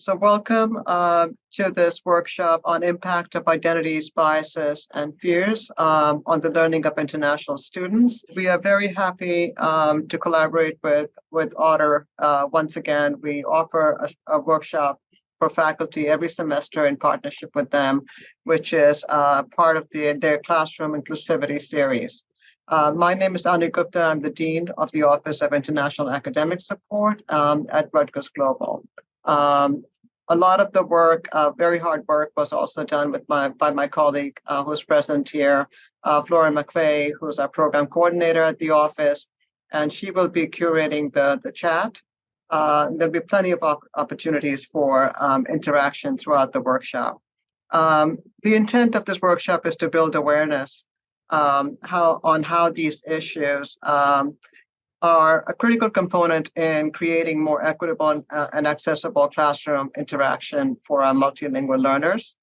So welcome to this workshop on impact of identities, biases, and fears on the learning of international students. We are very happy to collaborate with Otter. Once again, we offer a workshop for faculty every semester in partnership with them, which is part of their classroom inclusivity series. My name is Anu Gupta. I'm the Dean of the Office of International Academic Support at Rutgers Global. A lot of the work, very hard work, was also done by my colleague who's present here, Flora McVeigh, who's our program coordinator at the office, and she will be curating the chat. There'll be plenty of opportunities for interaction throughout the workshop. The intent of this workshop is to build awareness on how these issues are a critical component in creating more equitable and accessible classroom interaction for our multilingual learners.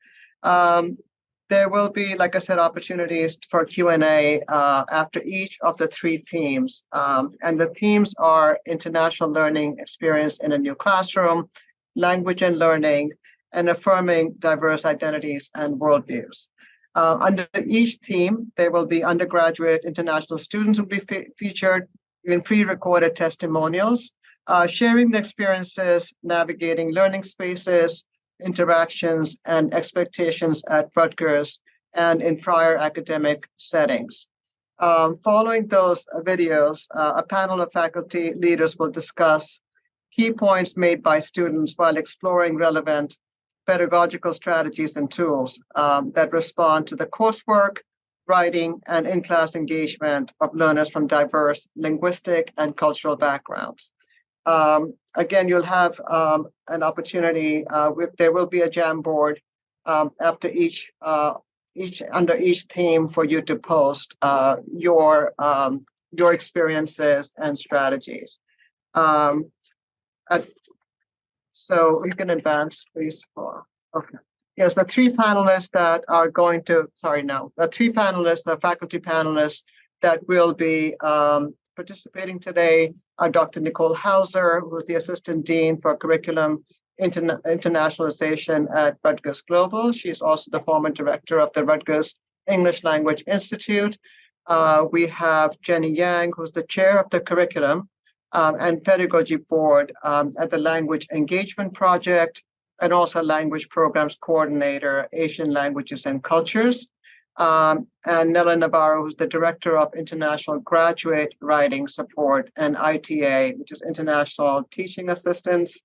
There will be, like I said, opportunities for Q&A after each of the three themes. And the themes are international learning experience in a new classroom, language and learning, and affirming diverse identities and worldviews. Under each theme, there will be undergraduate international students who will be featured in pre-recorded testimonials, sharing the experiences, navigating learning spaces, interactions, and expectations at Rutgers and in prior academic settings. Following those videos, a panel of faculty leaders will discuss key points made by students while exploring relevant pedagogical strategies and tools that respond to the coursework, writing, and in-class engagement of learners from diverse linguistic and cultural backgrounds. Again, you'll have an opportunity. There will be a Jamboard after under each theme for you to post your experiences and strategies. So you can advance, please. Okay. Yes, the three panelists that are going to, the faculty panelists that will be participating today are Dr. Nicole Hauser, who's the Assistant Dean for Curriculum Internationalization at Rutgers Global. She's also the former director of the Rutgers English Language Institute. We have Jenny Yang, who's the chair of the Curriculum and Pedagogy Board at the Language Engagement Project, and also Language Programs Coordinator, Asian Languages and Cultures. And Nella Navarro, who's the Director of International Graduate Writing Support and ITA, which is International Teaching Assistance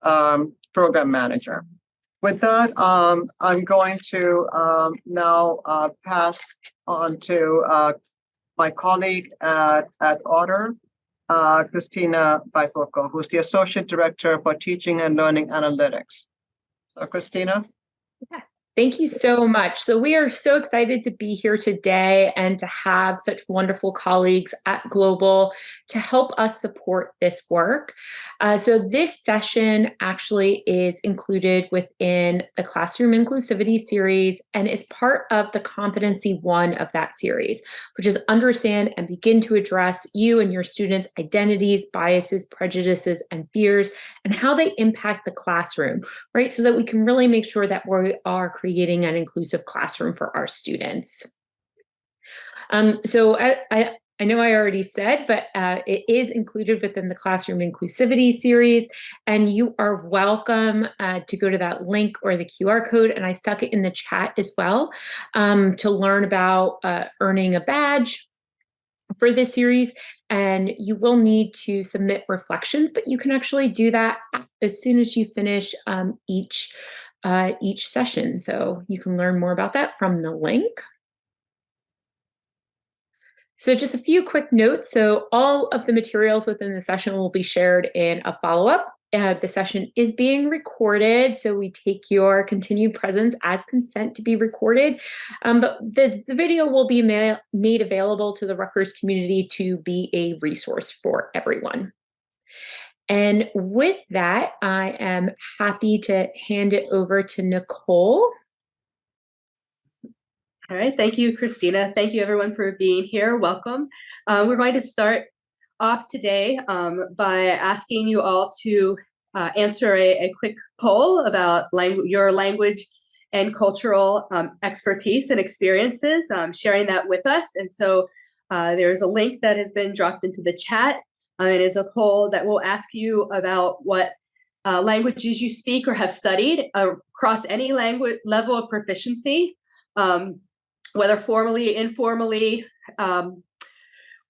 Program Manager. With that, I'm going to now pass on to my colleague at Otter, Christina Baipoco, who's the Associate Director for Teaching and Learning Analytics. So, Christina. Yeah. Thank you so much. So we are so excited to be here today and to have such wonderful colleagues at Global to help us support this work. So this session actually is included within the Classroom Inclusivity series and is part of the Competency 1 of that series, which is understand and begin to address you and your students' identities, biases, prejudices, and fears, and how they impact the classroom, right? So that we can really make sure that we are creating an inclusive classroom for our students. So I know I already said, but it is included within the Classroom Inclusivity series, and you are welcome to go to that link or the QR code, and I stuck it in the chat as well, to learn about earning a badge for this series. And you will need to submit reflections, but you can actually do that as soon as you finish each session. So you can learn more about that from the link. So just a few quick notes. So all of the materials within the session will be shared in a follow-up. The session is being recorded, so we take your continued presence as consent to be recorded. But the video will be made available to the Rutgers community to be a resource for everyone. And with that, I am happy to hand it over to Nicole. All right, thank you, Christina. Thank you, everyone, for being here. Welcome. We're going to start off today by asking you all to answer a quick poll about your language and cultural expertise and experiences, sharing that with us. And so there's a link that has been dropped into the chat. It is a poll that will ask you about what languages you speak or have studied across any language level of proficiency, whether formally, informally,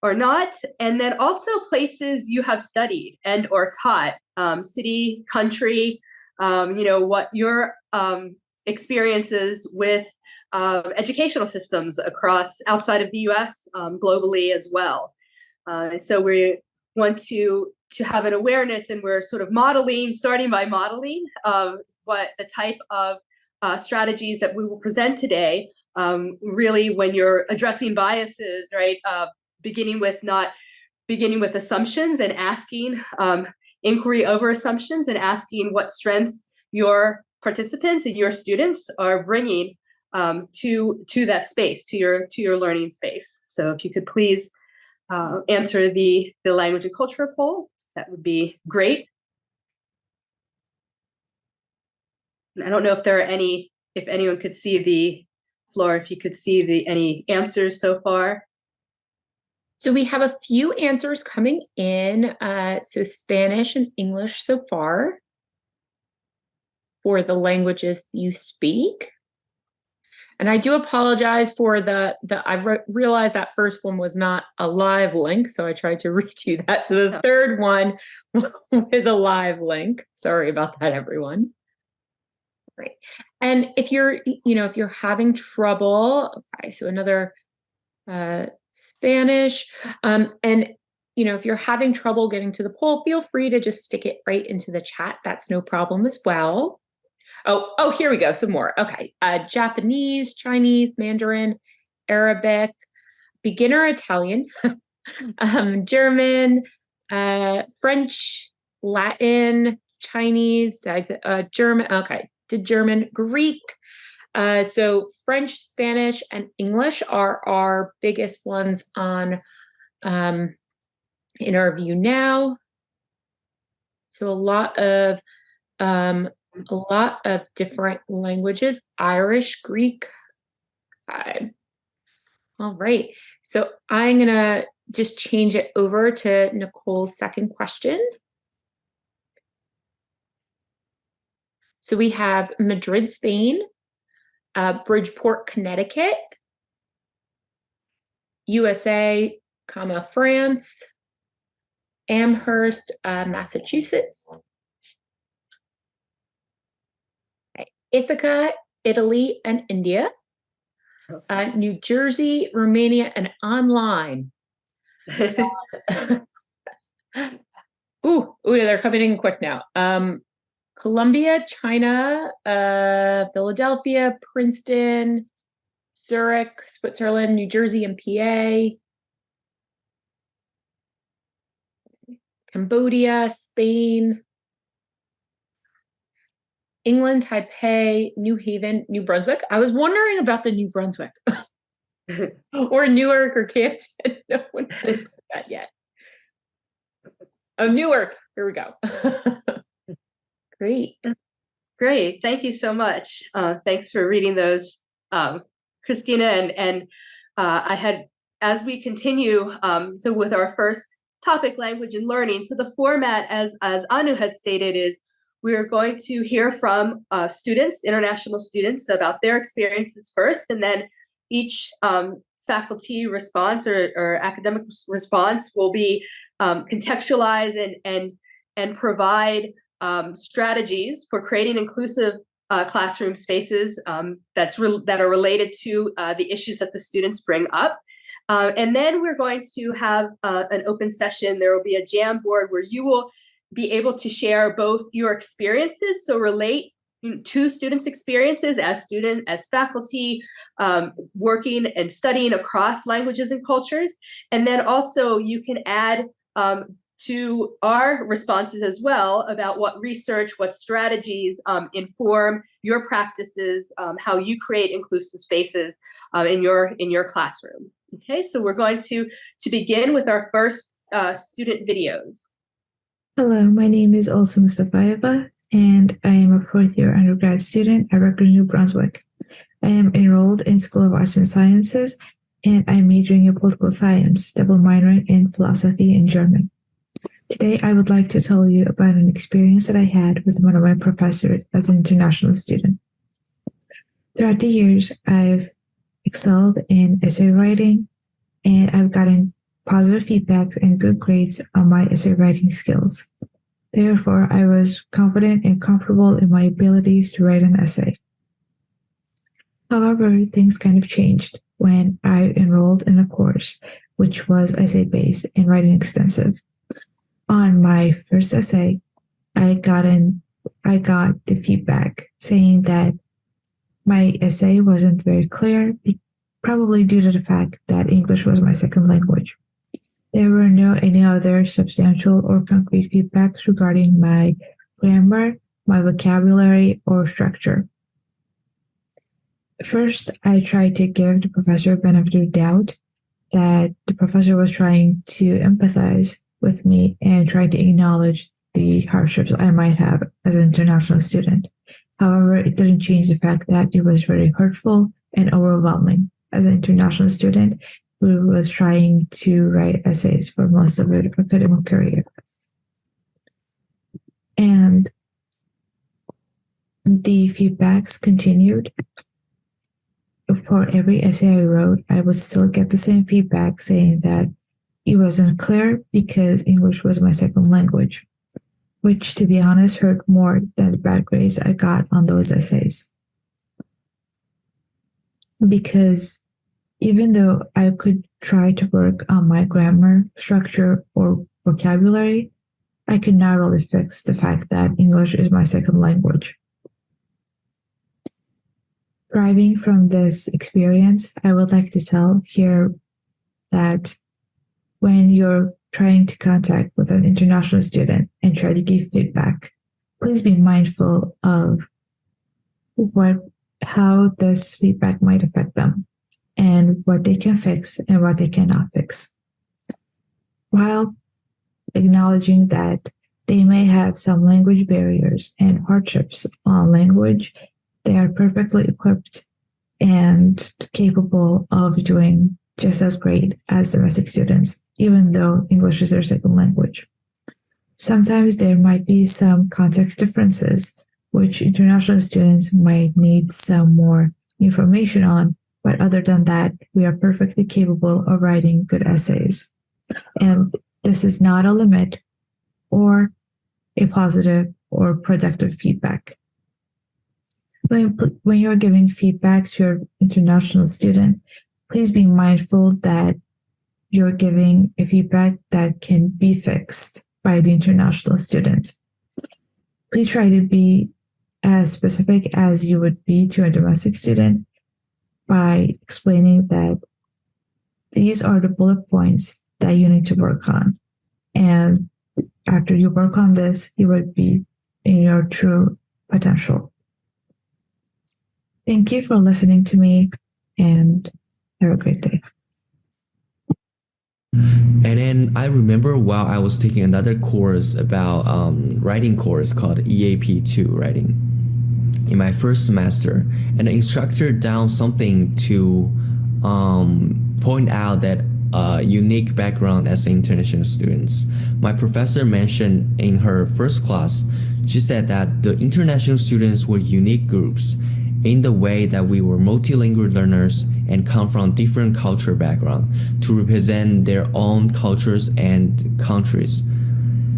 or not, and then also places you have studied and or taught, city, country, what your experiences with educational systems across outside of the US, globally as well. And so we want to have an awareness, and we're sort of starting by modeling what the type of strategies that we will present today, really when you're addressing biases, right? Beginning with assumptions and asking inquiry over assumptions, and asking what strengths your participants and your students are bringing to that space, to your learning space. So if you could please answer the language and culture poll, that would be great. And I don't know if there are if anyone could see the floor, if you could see any answers so far. So we have a few answers coming in. So Spanish and English so far for the languages you speak. And I do apologize for I realized that first one was not a live link, so I tried to redo that. So the third one is a live link. Sorry about that, everyone. Right. And if you're having trouble, okay, so another Spanish, and if you're having trouble getting to the poll, feel free to just stick it right into the chat. That's no problem as well. Oh, here we go. Some more. Okay. Japanese, Chinese, Mandarin, Arabic, beginner Italian, German, French, Latin, Chinese, German. Okay. To German, Greek. So French, Spanish, and English are our biggest ones on in our view now. So a lot of different languages, Irish, Greek. All right. So I'm going to just change it over to Nicole's second question. So we have Madrid, Spain, Bridgeport, Connecticut, USA, France, Amherst, Massachusetts, Ithaca, Italy, and India, New Jersey, Romania, and online. Ooh, they're coming in quick now. Colombia, China, Philadelphia, Princeton, Zurich, Switzerland, New Jersey, and PA, Cambodia, Spain, England, Taipei, New Haven, New Brunswick. I was wondering about the New Brunswick or Newark or Campton. No one knows that yet. Oh, Newark. Here we go. Great. Thank you so much. Thanks for reading those, Christina. And I had, as we continue, so with our first topic, language and learning. So the format, as Anu had stated, is we are going to hear from students, international students, about their experiences first, and then each faculty response or academic response will be contextualize and provide strategies for creating inclusive classroom spaces that are related to the issues that the students bring up. And then we're going to have an open session. There will be a Jamboard where you will be able to share both your experiences, so relate to students' experiences as faculty, working and studying across languages and cultures. And then also you can add to our responses as well about what research, what strategies inform your practices, how you create inclusive spaces in your classroom. Okay, so we're going to begin with our first student videos. Hello, my name is also Mustafaeva, and I am a fourth year undergrad student at Rutgers, New Brunswick. I am enrolled in School of Arts and Sciences, and I'm majoring in political science, double minoring in philosophy and German. Today, I would like to tell you about an experience that I had with one of my professors as an international student. Throughout the years, I've excelled in essay writing, and I've gotten positive feedbacks and good grades on my essay writing skills. Therefore, I was confident and comfortable in my abilities to write an essay. However, things kind of changed when I enrolled in a course which was essay-based and writing extensive. On my first essay, I got the feedback saying that my essay wasn't very clear, probably due to the fact that English was my second language. There were no any other substantial or concrete feedbacks regarding my grammar, my vocabulary, or structure. First, I tried to give the professor benefit of doubt that the professor was trying to empathize with me and try to acknowledge the hardships I might have as an international student. However, it didn't change the fact that it was very hurtful and overwhelming as an international student who was trying to write essays for most of her academic career. And the feedbacks continued. For every essay I wrote, I would still get the same feedback saying that it wasn't clear because English was my second language, which, to be honest, hurt more than the bad grades I got on those essays. Because even though I could try to work on my grammar, structure, or vocabulary, I could not really fix the fact that English is my second language. Driving from this experience, I would like to tell here that when you're trying to contact with an international student and try to give feedback, please be mindful of how this feedback might affect them and what they can fix and what they cannot fix. While acknowledging that they may have some language barriers and hardships on language, they are perfectly equipped and capable of doing just as great as domestic students, even though English is their second language. Sometimes there might be some context differences, which international students might need some more information on, but other than that, we are perfectly capable of writing good essays. And this is not a limit or a positive or productive feedback. When you're giving feedback to your international student, please be mindful that you're giving a feedback that can be fixed by the international student. Please try to be as specific as you would be to a domestic student by explaining that these are the bullet points that you need to work on. And after you work on this, you would be in your true potential. Thank you for listening to me and have a great day. And then I remember while I was taking another course about writing course called EAP2 writing in my first semester, and the instructor down something to point out that unique background as international students. My professor mentioned in her first class, she said that the international students were unique groups in the way that we were multilingual learners and come from different culture background to represent their own cultures and countries.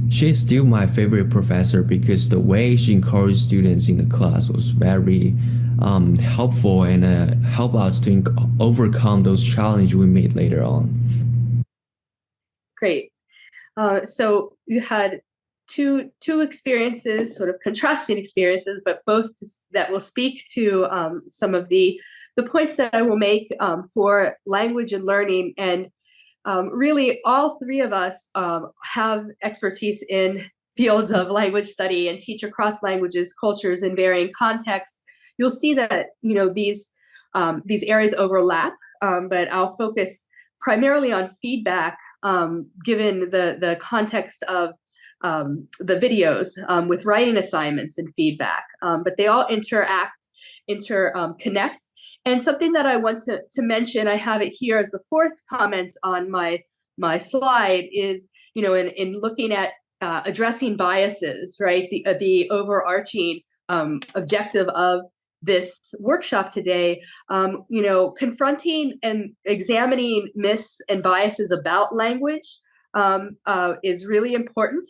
She is still my favorite professor because the way she encouraged students in the class was very helpful and help us to overcome those challenges we made later on. Great. So you had two experiences, sort of contrasting experiences, but both that will speak to some of the points that I will make for language and learning. And really, all three of us have expertise in fields of language study and teach across languages, cultures, and varying contexts. You'll see that these areas overlap, but I'll focus primarily on feedback, given the context of the videos with writing assignments and feedback, but they all interconnect. And something that I want to mention, I have it here as the fourth comment on my slide, is, in looking at addressing biases, right? The overarching objective of this workshop today, confronting and examining myths and biases about language is really important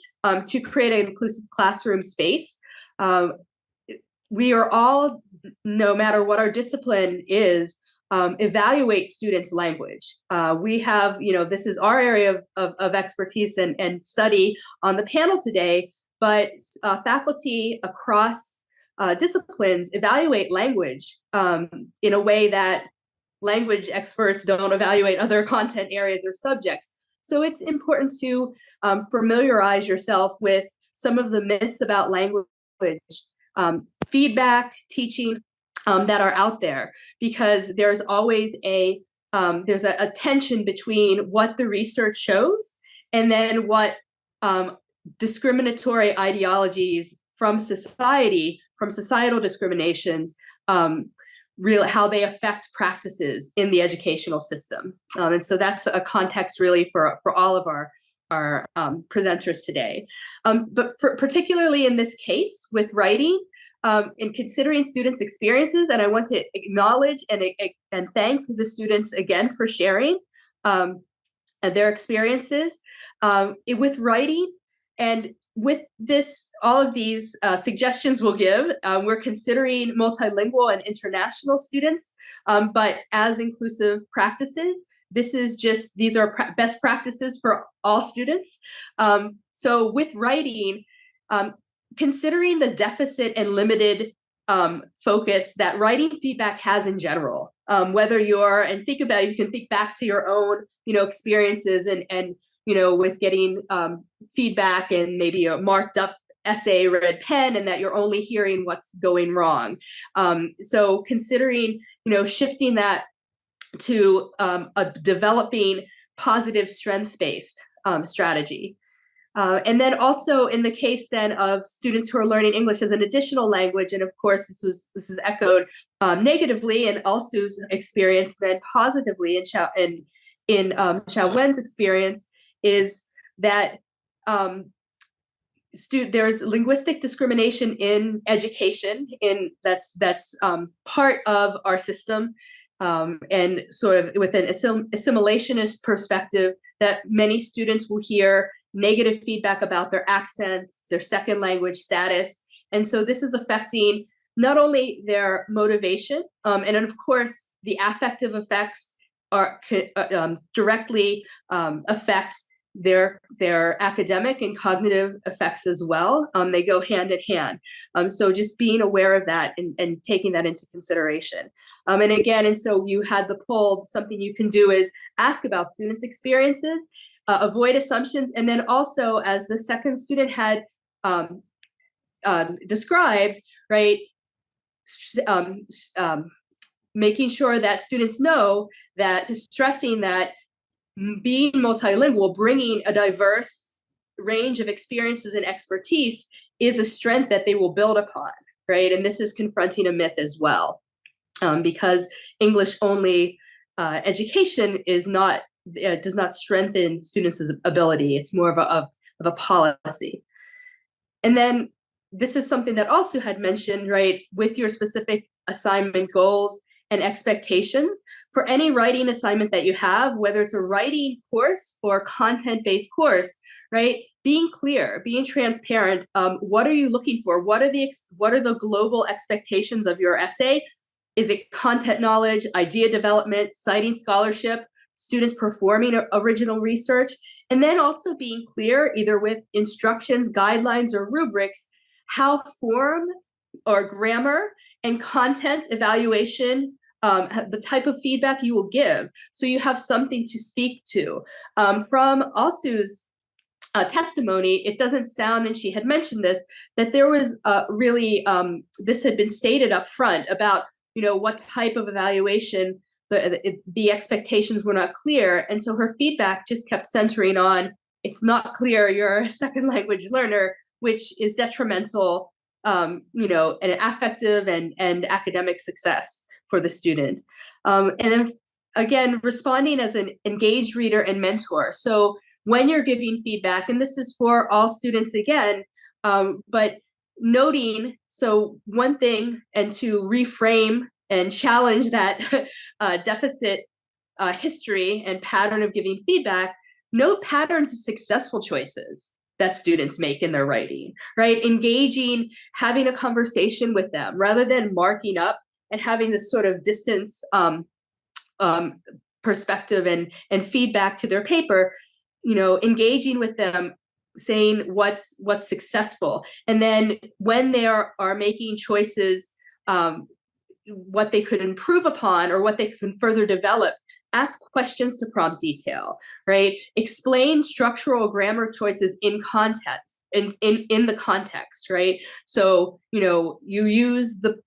to create an inclusive classroom space. We are all, no matter what our discipline is, evaluate students' language. We have, this is our area of expertise and study on the panel today, but faculty across disciplines evaluate language in a way that language experts don't evaluate other content areas or subjects. So it's important to familiarize yourself with some of the myths about language, feedback, teaching that are out there, because there's always a tension between what the research shows and then what discriminatory ideologies from society, from societal discriminations, how they affect practices in the educational system. And so that's a context really for all of our presenters today. But particularly in this case with writing, in considering students' experiences, and I want to acknowledge and thank the students again for sharing their experiences with writing. And with this, all of these suggestions we'll give, we're considering multilingual and international students, but as inclusive practices, these are best practices for all students. So with writing, considering the deficit and limited focus that writing feedback has in general, whether you can think back to your own, experiences and with getting feedback and maybe a marked up essay, red pen, and that you're only hearing what's going wrong. So considering, shifting that to a developing positive strengths-based strategy. And then also in the case then of students who are learning English as an additional language, and of course this is echoed negatively in Alsu's experience, then positively in Xiao Wen's experience, is that there's linguistic discrimination in education, that's part of our system, and sort of with an assimilationist perspective, that many students will hear negative feedback about their accent, their second language status. And so this is affecting not only their motivation, and then of course the affective effects directly affect their academic and cognitive effects as well. They go hand in hand. So just being aware of that and taking that into consideration. And so you had the poll, something you can do is ask about students' experiences, avoid assumptions, and then also, as the second student had described, right, making sure that students know that, stressing that being multilingual, bringing a diverse range of experiences and expertise is a strength that they will build upon, right? And this is confronting a myth as well, because English only education does not strengthen students' ability. It's more of a policy. And then this is something that also had mentioned, right, with your specific assignment goals and expectations for any writing assignment that you have, whether it's a writing course or content-based course, right? Being clear, being transparent. What are you looking for? What are the global expectations of your essay? Is it content knowledge, idea development, citing scholarship, students performing original research? And then also being clear, either with instructions, guidelines, or rubrics, how form or grammar and content evaluation, the type of feedback you will give, so you have something to speak to. From Alsu's testimony, it doesn't sound, and she had mentioned this, that there was really, this had been stated up front about, what type of evaluation, the expectations were not clear. And so her feedback just kept centering on it's not clear you're a second language learner, which is detrimental, and affective and academic success for the student. And then again, responding as an engaged reader and mentor. So when you're giving feedback, and this is for all students again, but noting, so one thing, and to reframe and challenge that deficit history and pattern of giving feedback, note patterns of successful choices that students make in their writing, right? Engaging, having a conversation with them rather than marking up and having this sort of distance perspective and feedback to their paper, engaging with them, saying what's successful. And then when they are making choices, what they could improve upon or what they can further develop, ask questions to prompt detail, right? Explain structural grammar choices in context, in the context, right? So, you use the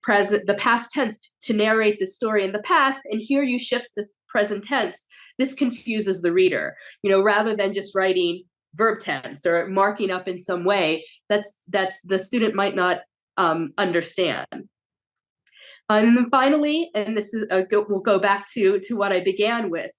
past tense to narrate the story in the past, and here you shift to present tense. This confuses the reader, rather than just writing verb tense or marking up in some way that's the student might not understand. And then finally, and this is we'll go back to what I began with,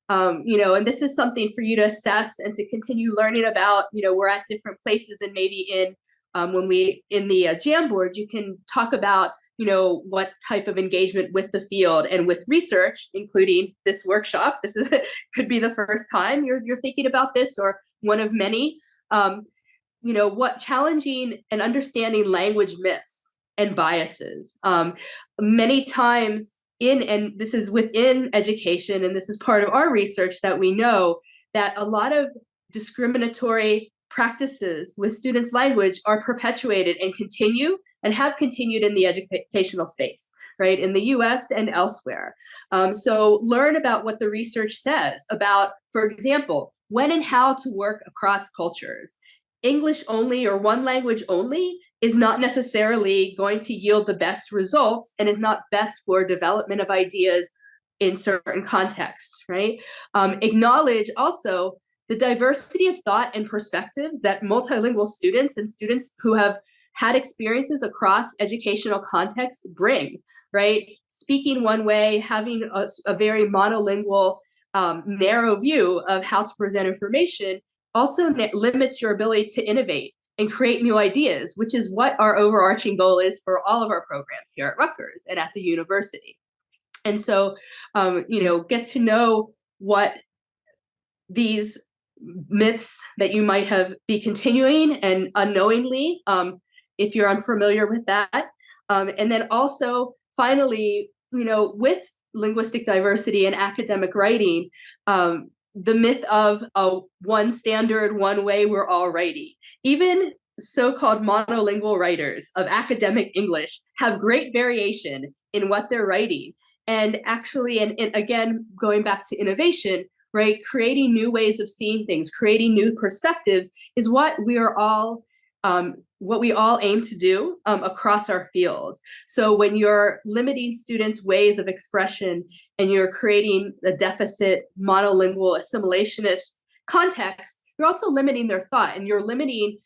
and this is something for you to assess and to continue learning about. We're at different places, and maybe in the Jamboard, you can talk about what type of engagement with the field and with research, including this workshop. This is could be the first time you're thinking about this, or one of many. What challenging and understanding language myths and biases. Many times and this is within education, and this is part of our research, that we know that a lot of discriminatory practices with students' language are perpetuated and continue and have continued in the educational space, right, in the US and elsewhere. So learn about what the research says about, for example, when and how to work across cultures. English only or one language only is not necessarily going to yield the best results and is not best for development of ideas in certain contexts, right? Acknowledge also the diversity of thought and perspectives that multilingual students and students who have had experiences across educational contexts bring, right? Speaking one way, having a very monolingual, narrow view of how to present information also limits your ability to innovate and create new ideas, which is what our overarching goal is for all of our programs here at Rutgers and at the university. And so, get to know what these myths that you might be continuing and unknowingly, if you're unfamiliar with that. And then also, finally, with linguistic diversity and academic writing, the myth of one standard, one way we're all writing. Even so-called monolingual writers of academic English have great variation in what they're writing. And actually, and again, going back to innovation, right, creating new ways of seeing things, creating new perspectives is what we all aim to do across our fields. So when you're limiting students' ways of expression and you're creating a deficit monolingual assimilationist context, you're also limiting their thought, and you're limiting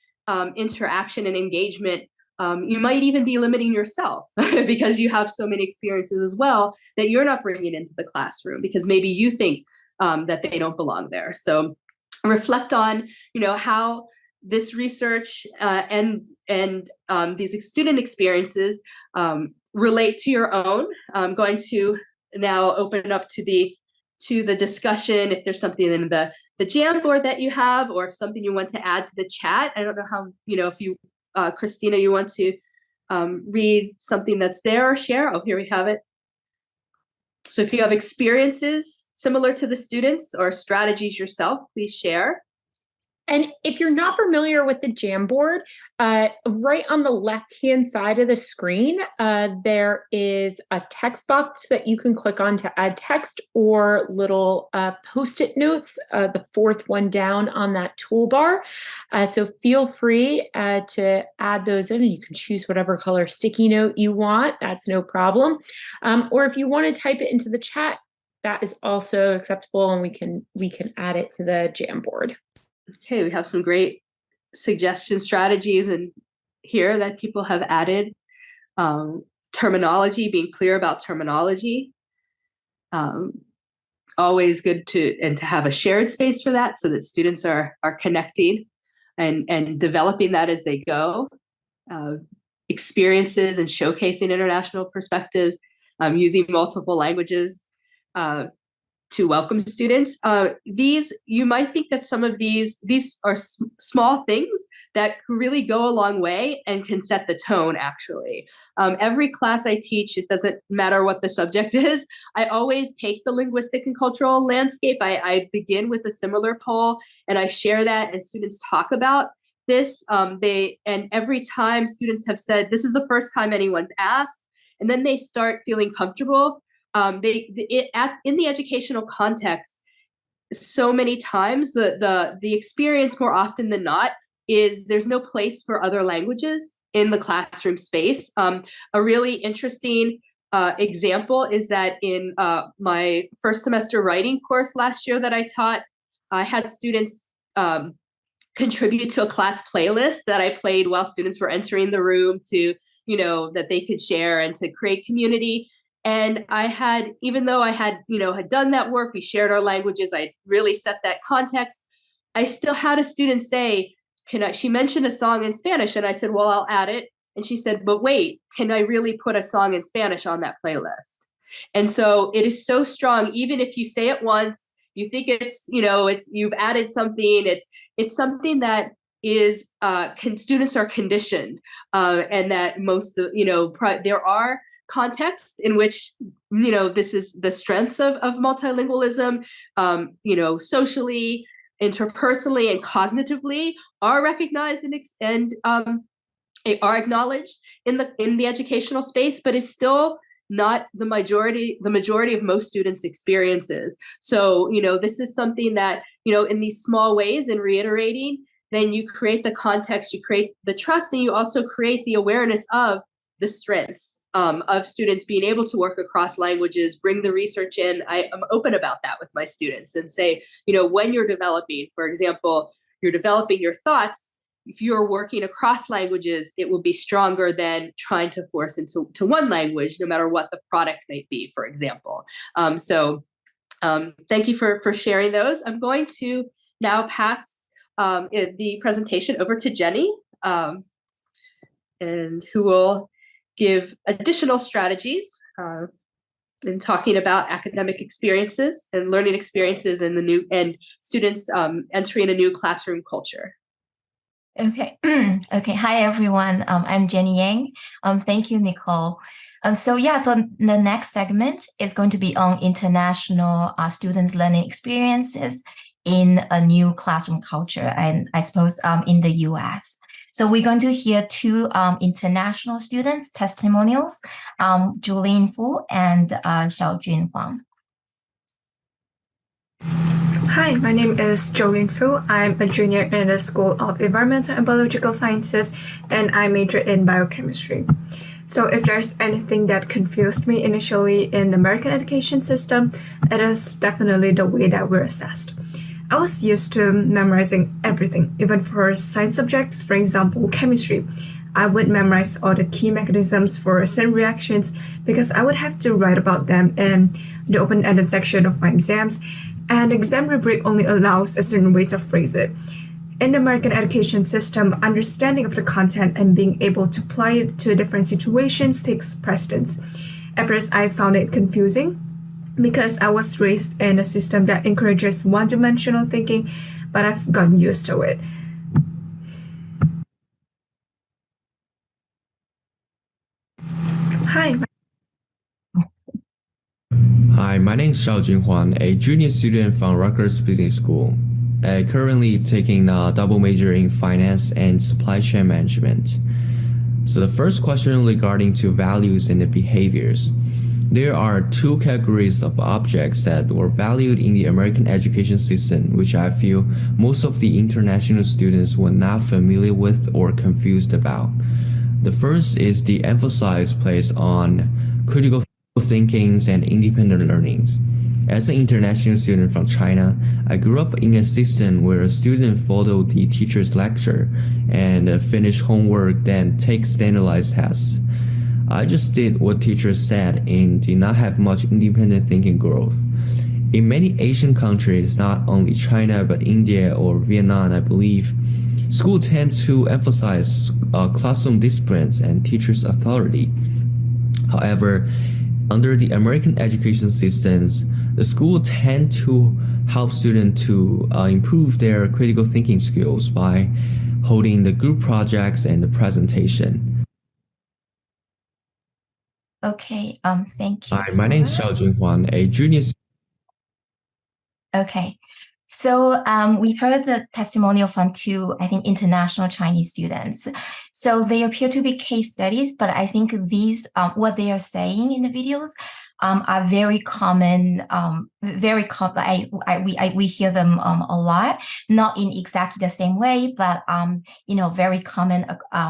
interaction and engagement. You might even be limiting yourself because you have so many experiences as well that you're not bringing into the classroom because maybe you think that they don't belong there. So reflect on, how this research and these student experiences relate to your own. I'm going to now open it up to the discussion. If there's something in the Jamboard that you have, or if something you want to add to the chat. I don't know how, if you, Christina, you want to read something that's there or share. Oh, here we have it. So if you have experiences similar to the students or strategies yourself, please share. And if you're not familiar with the Jamboard, right on the left-hand side of the screen, there is a text box that you can click on to add text, or little Post-it notes, the fourth one down on that toolbar. So feel free to add those in, and you can choose whatever color sticky note you want. That's no problem. Or if you want to type it into the chat, that is also acceptable, and we can add it to the Jamboard. Okay, we have some great suggestion strategies in here that people have added. Terminology, being clear about terminology. Always good to have a shared space for that so that students are connecting and developing that as they go. Experiences and showcasing international perspectives, using multiple languages to welcome students. These, you might think that some of these are small things that really go a long way and can set the tone, actually. Every class I teach, it doesn't matter what the subject is, I always take the linguistic and cultural landscape. I begin with a similar poll and I share that, and students talk about this. And every time students have said, this is the first time anyone's asked, and then they start feeling comfortable. In the educational context, so many times the experience, more often than not, is there's no place for other languages in the classroom space. A really interesting example is that in my first semester writing course last year that I taught, I had students contribute to a class playlist that I played while students were entering the room to, that they could share and to create community. And I had, even though I had done that work, we shared our languages, I really set that context, I still had a student say, she mentioned a song in Spanish, and I said, well, I'll add it. And she said, but wait, can I really put a song in Spanish on that playlist? And so it is so strong, even if you say it once, you think it's, you've added something, it's something that is, students are conditioned, and that most of, there are contexts in which, this is the strengths of multilingualism, socially, interpersonally, and cognitively are recognized and are acknowledged in the educational space, but is still not the majority of most students' experiences. So, this is something that, in these small ways, and reiterating, then you create the context, you create the trust, and you also create the awareness of the strengths of students being able to work across languages, bring the research in. I am open about that with my students and say, when you're developing, for example, you're developing your thoughts, if you're working across languages, it will be stronger than trying to force into one language, no matter what the product may be, for example. Thank you for sharing those. I'm going to now pass the presentation over to Jenny, and who will give additional strategies in talking about academic experiences and learning experiences in the new, and students entering a new classroom culture. Okay. Okay. Hi, everyone. I'm Jenny Yang. Thank you, Nicole. So the next segment is going to be on international students' learning experiences in a new classroom culture, and I suppose in the US. So we're going to hear two international students' testimonials, Julian Fu and Xiaojun Huang. Hi, my name is Jolene Fu. I'm a junior in the School of Environmental and Biological Sciences, and I major in biochemistry. So if there's anything that confused me initially in the American education system, it is definitely the way that we're assessed. I was used to memorizing everything, even for science subjects, for example, chemistry. I would memorize all the key mechanisms for certain reactions because I would have to write about them in the open-ended section of my exams, and the exam rubric only allows a certain way to phrase it. In the American education system, understanding of the content and being able to apply it to different situations takes precedence. At first, I found it confusing because I was raised in a system that encourages one-dimensional thinking, but I've gotten used to it. Hi, my name is Xiaojun Huang, a junior student from Rutgers Business School. Currently taking a double major in finance and supply chain management. So the first question regarding to values and the behaviors. There are two categories of objects that were valued in the American education system, which I feel most of the international students were not familiar with or confused about. The first is the emphasis placed on critical thinkings and independent learnings. As an international student from China, I grew up in a system where a student followed the teacher's lecture and finished homework, then take standardized tests. I just did what teachers said and did not have much independent thinking growth. In many Asian countries, not only China but India or Vietnam, I believe, schools tend to emphasize classroom disciplines and teachers' authority. However, under the American education systems, the school tend to help students to improve their critical thinking skills by holding the group projects and the presentation. Okay, thank you. Hi, my name is Xiao Junhuan, a junior. Okay, so we heard the testimonial from two, I think, international Chinese students. So they appear to be case studies, but I think these, what they are saying in the videos, are very common. We hear them a lot, not in exactly the same way, but very common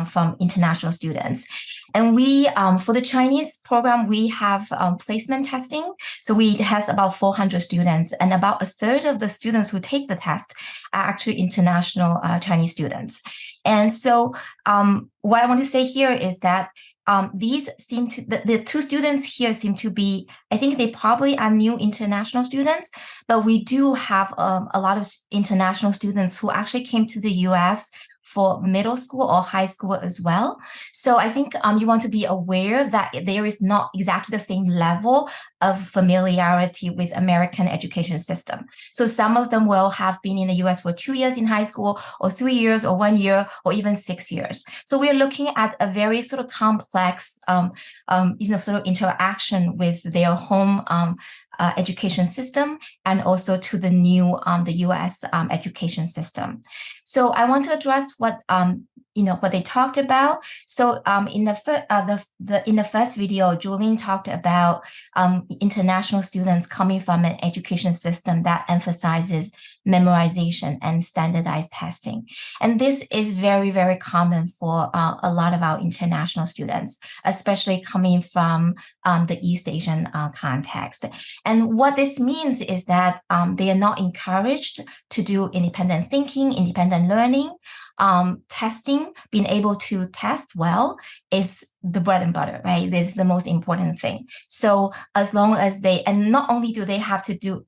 from international students. And we, for the Chinese program, we have placement testing. So we test about 400 students, and about a third of the students who take the test are actually international Chinese students. And so what I want to say here is that these seem to, the two students here seem to be, I think they probably are new international students, but we do have a lot of international students who actually came to the US for middle school or high school as well. So I think you want to be aware that there is not exactly the same level of familiarity with American education system. So some of them will have been in the US for 2 years in high school, or 3 years, or 1 year, or even 6 years. So we're looking at a very sort of complex sort of interaction with their home education system, and also to the new the US education system. So I want to address what what they talked about. So in the first video, Julene talked about international students coming from an education system that emphasizes memorization and standardized testing. And this is very, very common for a lot of our international students, especially coming from the East Asian context. And what this means is that they are not encouraged to do independent thinking, independent learning. Testing, being able to test well, is the bread and butter, right? This is the most important thing. So as long as and not only do they have to do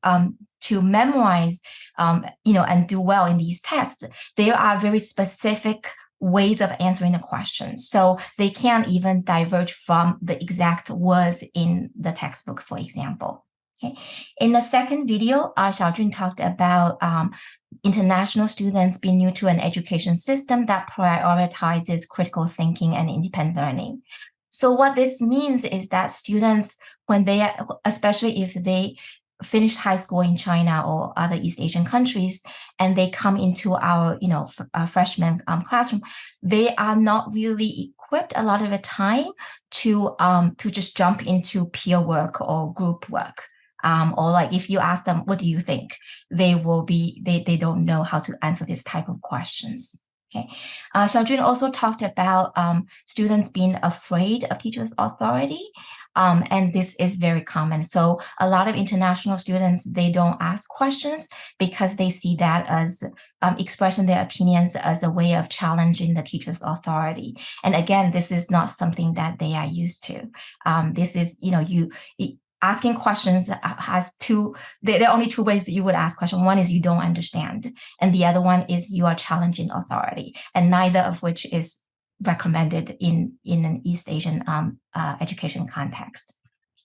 to memorize, and do well in these tests, there are very specific ways of answering the question. So they can't even diverge from the exact words in the textbook, for example. Okay. In the second video, Xiaojun talked about international students being new to an education system that prioritizes critical thinking and independent learning. So what this means is that students, when they, especially if they finish high school in China or other East Asian countries, and they come into our, freshman classroom, they are not really equipped a lot of the time to just jump into peer work or group work. Or like if you ask them, what do you think? They don't know how to answer this type of questions. Okay. Xiaojun also talked about students being afraid of teachers' authority. And this is very common. So a lot of international students, they don't ask questions because they see that as expressing their opinions as a way of challenging the teacher's authority. And again, this is not something that they are used to. This is, asking questions has there are only two ways that you would ask questions. One is you don't understand, and the other one is you are challenging authority, and neither of which is recommended in an East Asian education context.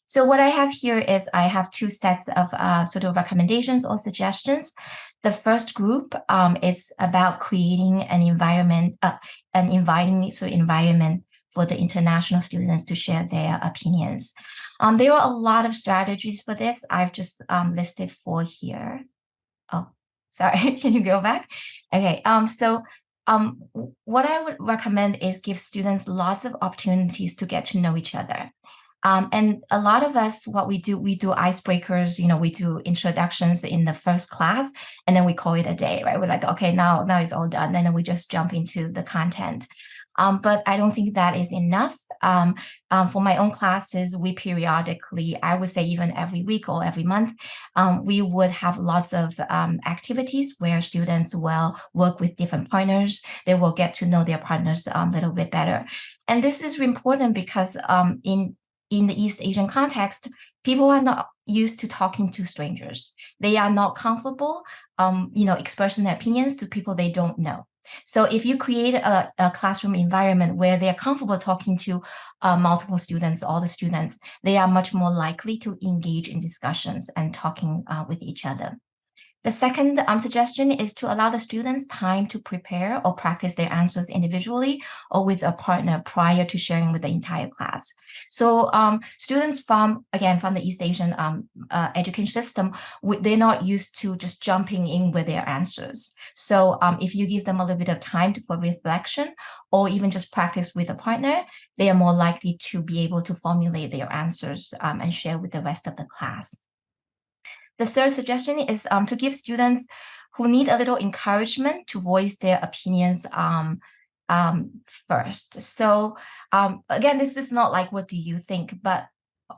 So what I have here is I have two sets of sort of recommendations or suggestions. The first group is about creating an environment, an inviting environment for the international students to share their opinions. There are a lot of strategies for this. I've just listed 4 here. Oh, sorry, can you go back? Okay, what I would recommend is give students lots of opportunities to get to know each other. And a lot of us, what we do icebreakers, we do introductions in the first class, and then we call it a day, right? We're like, okay, now it's all done. And then we just jump into the content. But I don't think that is enough. For my own classes, we periodically, I would say even every week or every month, we would have lots of activities where students will work with different partners. They will get to know their partners a little bit better. And this is important because in the East Asian context, people are not used to talking to strangers. They are not comfortable, expressing their opinions to people they don't know. So if you create a classroom environment where they are comfortable talking to multiple students, all the students, they are much more likely to engage in discussions and talking with each other. The second suggestion is to allow the students time to prepare or practice their answers individually or with a partner prior to sharing with the entire class. So students from the East Asian education system, they're not used to just jumping in with their answers. So if you give them a little bit of time for reflection or even just practice with a partner, they are more likely to be able to formulate their answers and share with the rest of the class. The third suggestion is to give students who need a little encouragement to voice their opinions first. So again, this is not like, what do you think? But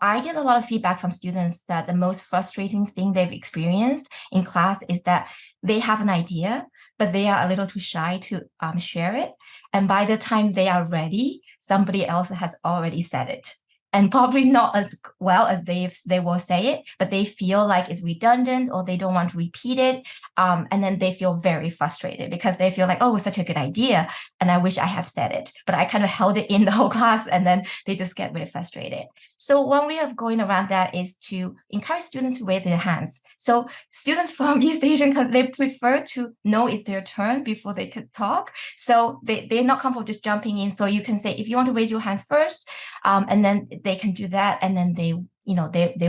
I get a lot of feedback from students that the most frustrating thing they've experienced in class is that they have an idea, but they are a little too shy to share it. And by the time they are ready, somebody else has already said it. And probably not as well as they will say it, but they feel like it's redundant or they don't want to repeat it. And then they feel very frustrated because they feel like, oh, it's such a good idea. And I wish I had said it, but I kind of held it in the whole class, and then they just get really frustrated. So one way of going around that is to encourage students to raise their hands. So students from East Asian, they prefer to know it's their turn before they could talk. So they're not comfortable just jumping in. So you can say, if you want to raise your hand first, and then they can do that, and then they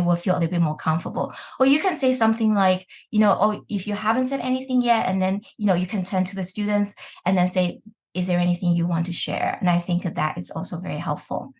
will feel a little bit more comfortable. Or you can say something like, oh, if you haven't said anything yet, and then you can turn to the students and then say, is there anything you want to share? And I think that is also very helpful.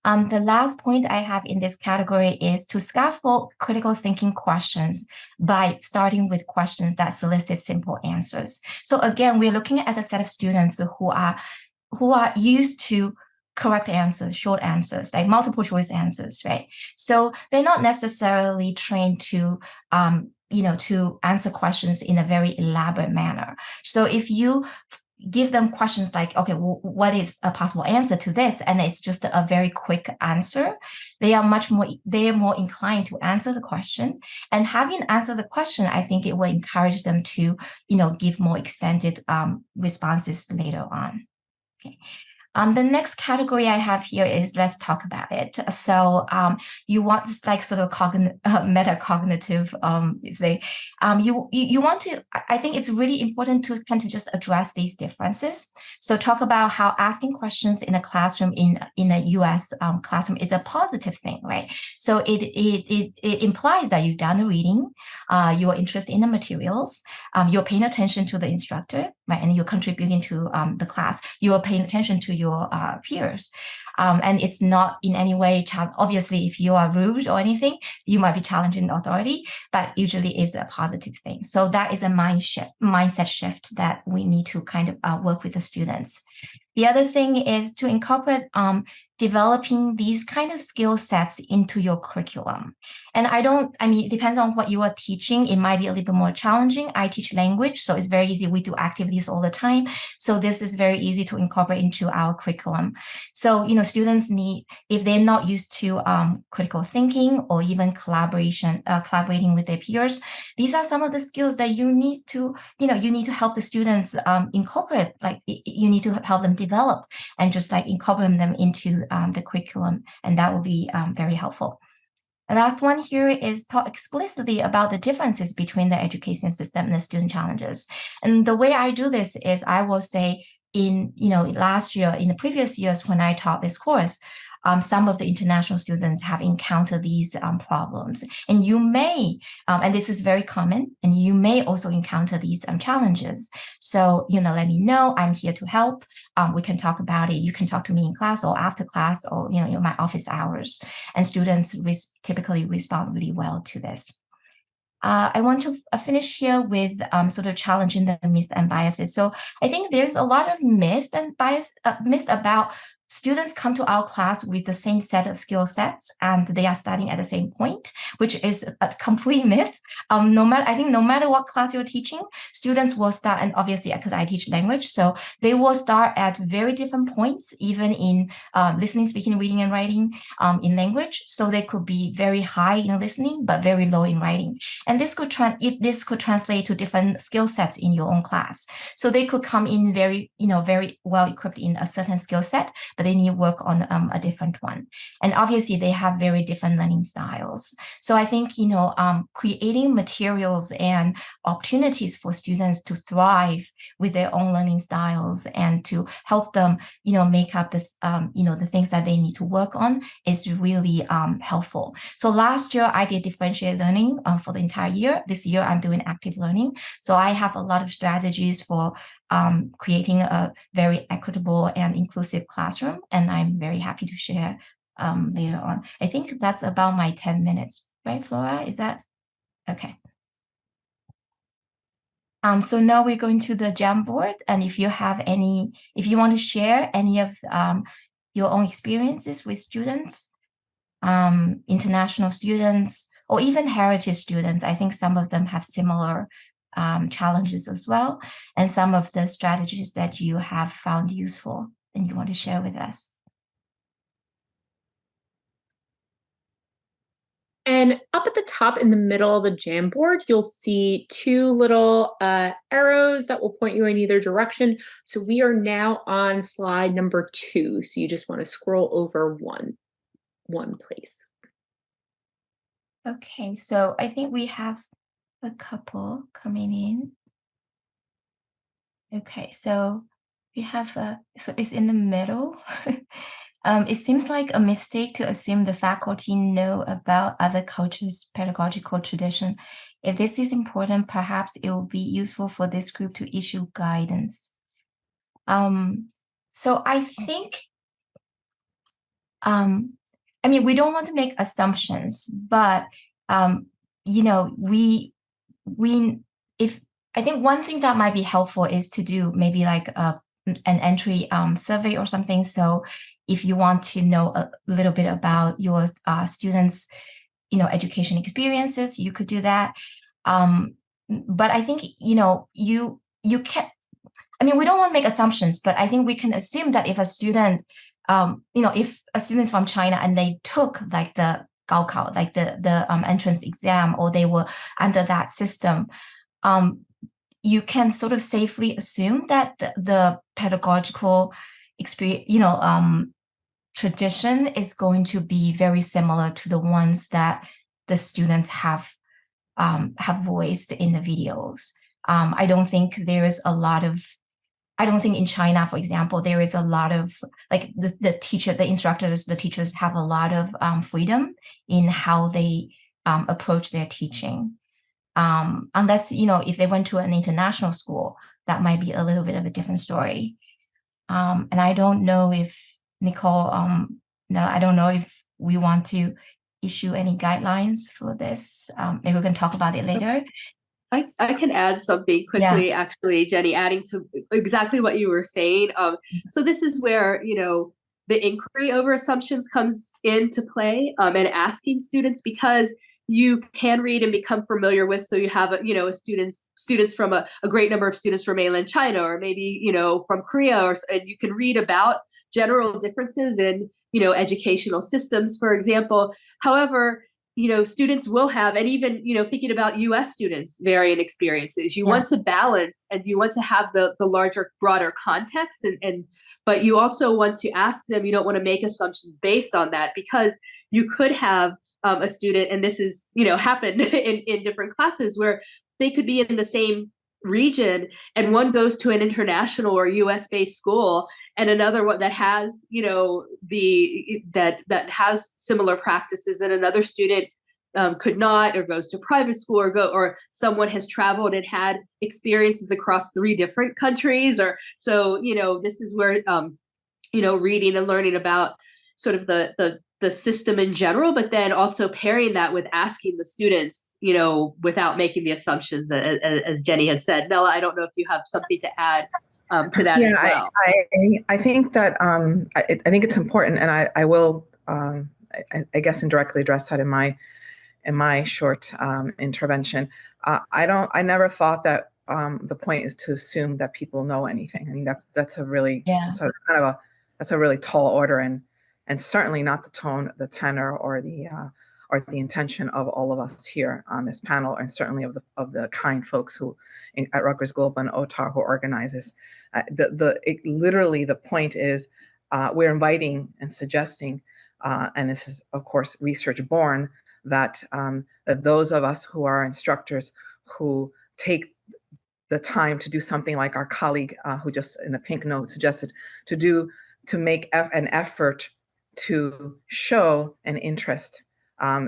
The last point I have in this category is to scaffold critical thinking questions by starting with questions that solicit simple answers. So again, we're looking at a set of students who are used to correct answers, short answers, like multiple choice answers, right? So they're not necessarily trained to to answer questions in a very elaborate manner. So if you give them questions like, okay, well, what is a possible answer to this? And it's just a very quick answer. They are more inclined to answer the question. And having answered the question, I think it will encourage them to, give more extended responses later on. Okay. The next category I have here is let's talk about it. So you want like sort of metacognitive thing. You want to, I think it's really important to kind of just address these differences. So talk about how asking questions in a classroom in a US classroom is a positive thing, right? So it implies that you've done the reading, you're interested in the materials, you're paying attention to the instructor, right? And you're contributing to the class. You are paying attention to your peers. And it's not in any way, obviously, if you are rude or anything, you might be challenging authority, but usually it's a positive thing. So that is a mindset shift that we need to kind of work with the students. The other thing is to incorporate developing these kind of skill sets into your curriculum. And it depends on what you are teaching. It might be a little bit more challenging. I teach language, so it's very easy. We do activities all the time. So this is very easy to incorporate into our curriculum. So, students need, if they're not used to critical thinking or even collaborating with their peers, these are some of the skills that you need to help the students incorporate, like you need to help them develop and just like incorporate them into the curriculum. And that will be very helpful. The last one here is talk explicitly about the differences between the education system and the student challenges. And the way I do this is I will say last year, in the previous years when I taught this course, some of the international students have encountered these problems. And you may, and this is very common, and you may also encounter these challenges. So, let me know. I'm here to help. We can talk about it. You can talk to me in class or after class or, my office hours. And students typically respond really well to this. I want to finish here with sort of challenging the myth and biases. So I think there's a lot of myth about students come to our class with the same set of skill sets and they are studying at the same point, which is a complete myth. No matter what class you're teaching, students will start, and obviously because I teach language, so they will start at very different points, even in listening, speaking, reading, and writing in language. So they could be very high in listening, but very low in writing. And this could translate to different skill sets in your own class. So they could come in very well equipped in a certain skill set, but they need to work on a different one. And obviously they have very different learning styles. So I think, creating materials and opportunities for students to thrive with their own learning styles and to help them, make up the things that they need to work on is really helpful. So last year I did differentiated learning for the entire year. This year I'm doing active learning. So I have a lot of strategies for creating a very equitable and inclusive classroom. And I'm very happy to share later on. I think that's about my 10 minutes, right, Flora? Is that okay? So now we're going to the Jamboard. And if you want to share any of your own experiences with students, international students, or even heritage students, I think some of them have similar challenges as well, and some of the strategies that you have found useful and you want to share with us. And up at the top in the middle of the Jamboard, you'll see two little arrows that will point you in either direction. So we are now on slide number 2. So you just want to scroll over one place. Okay, so I think we have a couple coming in. Okay, so we have so it's in the middle. It seems like a mistake to assume the faculty know about other cultures' pedagogical tradition. If this is important, perhaps it will be useful for this group to issue guidance. So I think, we don't want to make assumptions, but I think one thing that might be helpful is to do maybe like an entry survey or something. So if you want to know a little bit about your students, education experiences, you could do that. But I think, you can, we don't want to make assumptions, but I think we can assume that if a student, if a student is from China and they took like the Gaokao, like the entrance exam, or they were under that system, you can sort of safely assume that the pedagogical experience, tradition is going to be very similar to the ones that the students have voiced in the videos. I don't think in China, for example, there is a lot of like the teachers have a lot of freedom in how they approach their teaching. Unless, if they went to an international school, that might be a little bit of a different story. And I don't know if, Nicole, I don't know if we want to issue any guidelines for this. Maybe we can talk about it later. I can add something quickly, actually, Jenny, adding to exactly what you were saying. So this is where, the inquiry over assumptions comes into play, and asking students, because you can read and become familiar with. So you have, students from a great number of students from mainland China, or maybe, from Korea, and you can read about general differences in, educational systems, for example. However, students will have, and even, thinking about US students, varying experiences. You want to balance, and you want to have the larger, broader context, but you also want to ask them, you don't want to make assumptions based on that, because you could have a student, and this is, happened in different classes, where they could be in the same region, and one goes to an international or US based school, and another one that has, you know, that has similar practices, and another student could not, or goes to private school, or someone has traveled and had experiences across 3 different countries, or so, you know, this is where you know, reading and learning about sort of the system in general, but then also pairing that with asking the students, you know, without making the assumptions, as Jenny had said. Nella, I don't know if you have something to add to that as well. I think that I think it's important, and I will I guess indirectly address that in my short intervention. I never thought that the point is to assume that people know anything. I mean, that's a really that's a really tall order, and certainly not the tone, the tenor, or the intention of all of us here on this panel, and certainly of the kind folks who at Rutgers Global and OTAR who organizes. Literally the point is we're inviting and suggesting, and this is of course research born, that those of us who are instructors who take the time to do something like our colleague who just in the pink note suggested to make an effort to show an interest.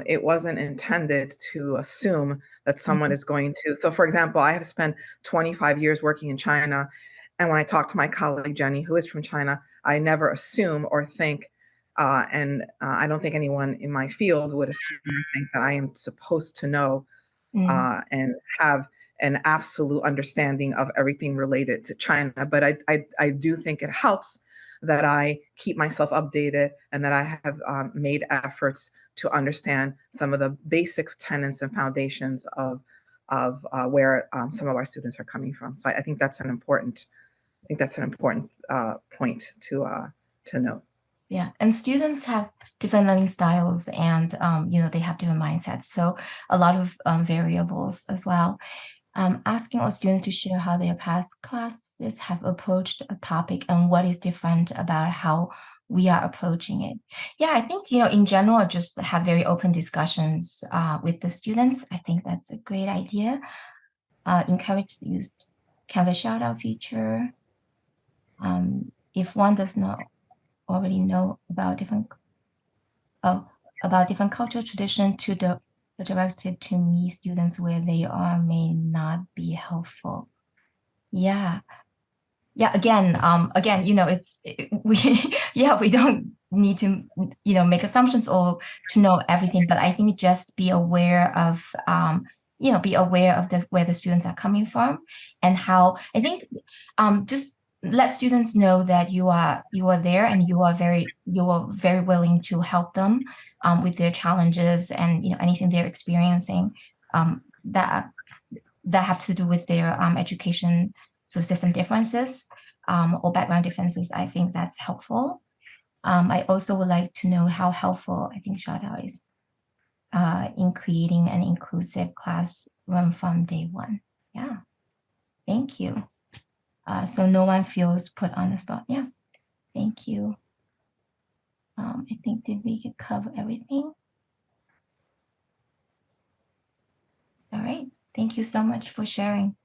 It wasn't intended to assume that someone is going to. So for example, I have spent 25 years working in China. And when I talk to my colleague, Jenny, who is from China, I never assume or think, and I don't think anyone in my field would assume or think that I am supposed to know and have an absolute understanding of everything related to China. But I do think it helps that I keep myself updated and that I have made efforts to understand some of the basic tenets and foundations of where some of our students are coming from. So I think that's an important point to note. Yeah, and students have different learning styles, and you know, they have different mindsets. So a lot of variables as well. Asking all students to share how their past classes have approached a topic and what is different about how we are approaching it. Yeah, I think, you know, in general, just have very open discussions with the students. I think that's a great idea. Encourage the use Canva shout out feature. If one does not already know about different cultural tradition to directed to me students where they are may not be helpful. Yeah, again, you know, we don't need to, you know, make assumptions or to know everything, but I think just be aware of where the students are coming from, and how I think just let students know that you are there, and you are very willing to help them with their challenges and, you know, anything they're experiencing that have to do with their education, so system differences or background differences. I think that's helpful. I also would like to know how helpful I think shout out is in creating an inclusive classroom from day one. Yeah, thank you. So no one feels put on the spot. Yeah, thank you. I think did we cover everything? All right, thank you so much for sharing.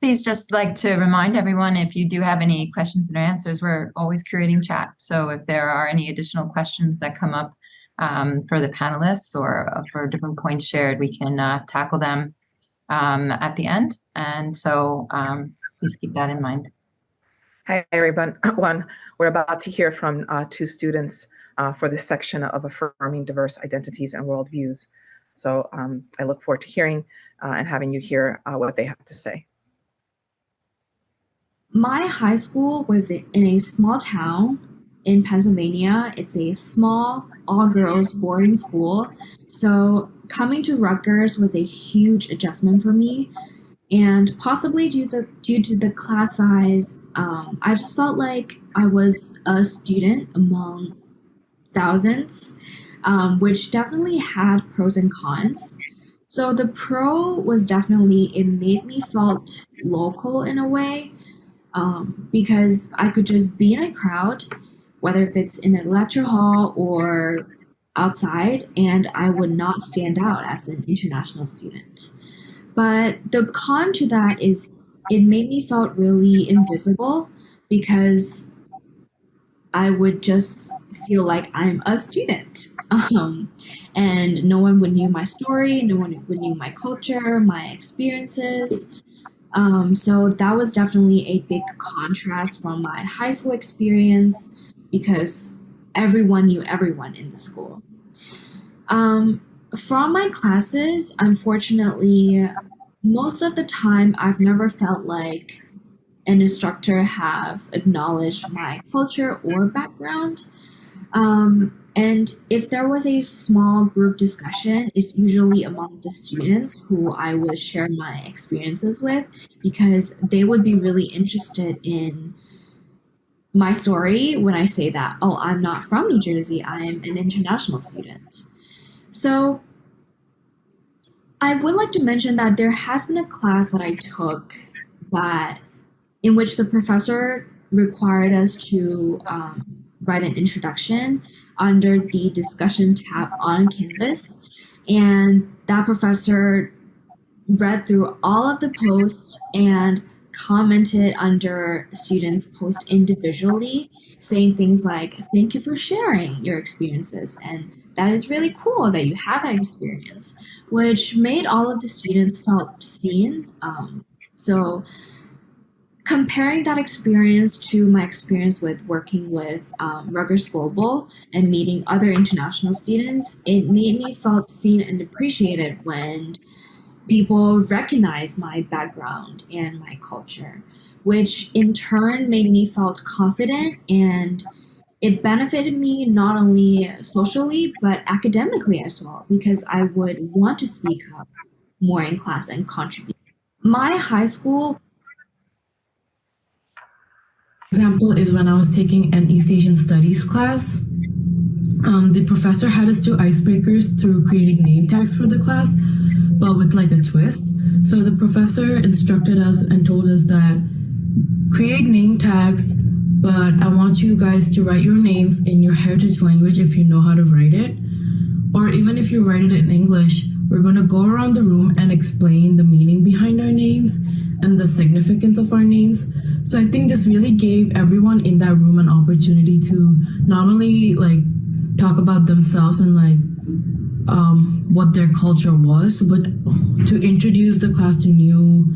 Please just like to remind everyone, if you do have any questions and answers, we're always curating chat. So if there are any additional questions that come up for the panelists or for different points shared, we can tackle them at the end. And so please keep that in mind. Hi, everyone. We're about to hear from 2 students for this section of Affirming Diverse Identities and Worldviews. So I look forward to hearing and having you hear what they have to say. My high school was in a small town in Pennsylvania. It's a small all-girls boarding school. So coming to Rutgers was a huge adjustment for me. And possibly due to the class size, I just felt like I was a student among thousands, which definitely had pros and cons. So the pro was definitely, it made me felt local in a way, because I could just be in a crowd, whether if it's in a lecture hall or outside and I would not stand out as an international student. But the con to that is it made me felt really invisible because I would just feel like I'm a student. And no one would knew my story, no one would knew my culture, my experiences. So that was definitely a big contrast from my high school experience because everyone knew everyone in the school. From my classes, unfortunately, most of the time I've never felt like an instructor have acknowledged my culture or background. And if there was a small group discussion, it's usually among the students who I would share my experiences with because they would be really interested in my story when I say that, oh, I'm not from New Jersey, I'm an international student. So I would like to mention that there has been a class that I took that in which the professor required us to write an introduction under the discussion tab on Canvas. And that professor read through all of the posts and commented under students' posts individually, saying things like, thank you for sharing your experiences. And that is really cool that you had that experience, which made all of the students felt seen. So comparing that experience to my experience with working with Rutgers Global and meeting other international students, it made me felt seen and appreciated when people recognize my background and my culture, which in turn made me felt confident and it benefited me not only socially but academically as well because I would want to speak up more in class and contribute. My high school example is when I was taking an East Asian Studies class. The professor had us do icebreakers through creating name tags for the class, but with like a twist. So the professor instructed us and told us that create name tags, but I want you guys to write your names in your heritage language if you know how to write it. Or even if you write it in English, we're going to go around the room and explain the meaning behind our names and the significance of our names. So I think this really gave everyone in that room an opportunity to not only like talk about themselves and like what their culture was, but to introduce the class to new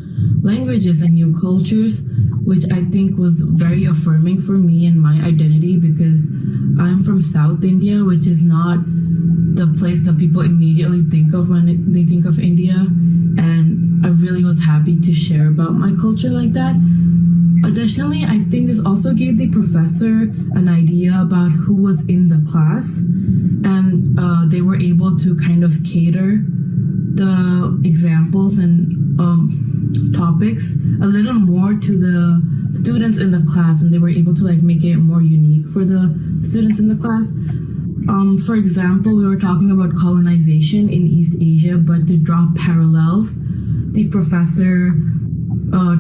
languages and new cultures, which I think was very affirming for me and my identity because I'm from South India, which is not the place that people immediately think of when they think of India. And I really was happy to share about my culture like that. Additionally, I think this also gave the professor an idea about who was in the class, and they were able to kind of cater the examples and topics a little more to the students in the class, and they were able to like make it more unique for the students in the class. For example, we were talking about colonization in East Asia, but to draw parallels, the professor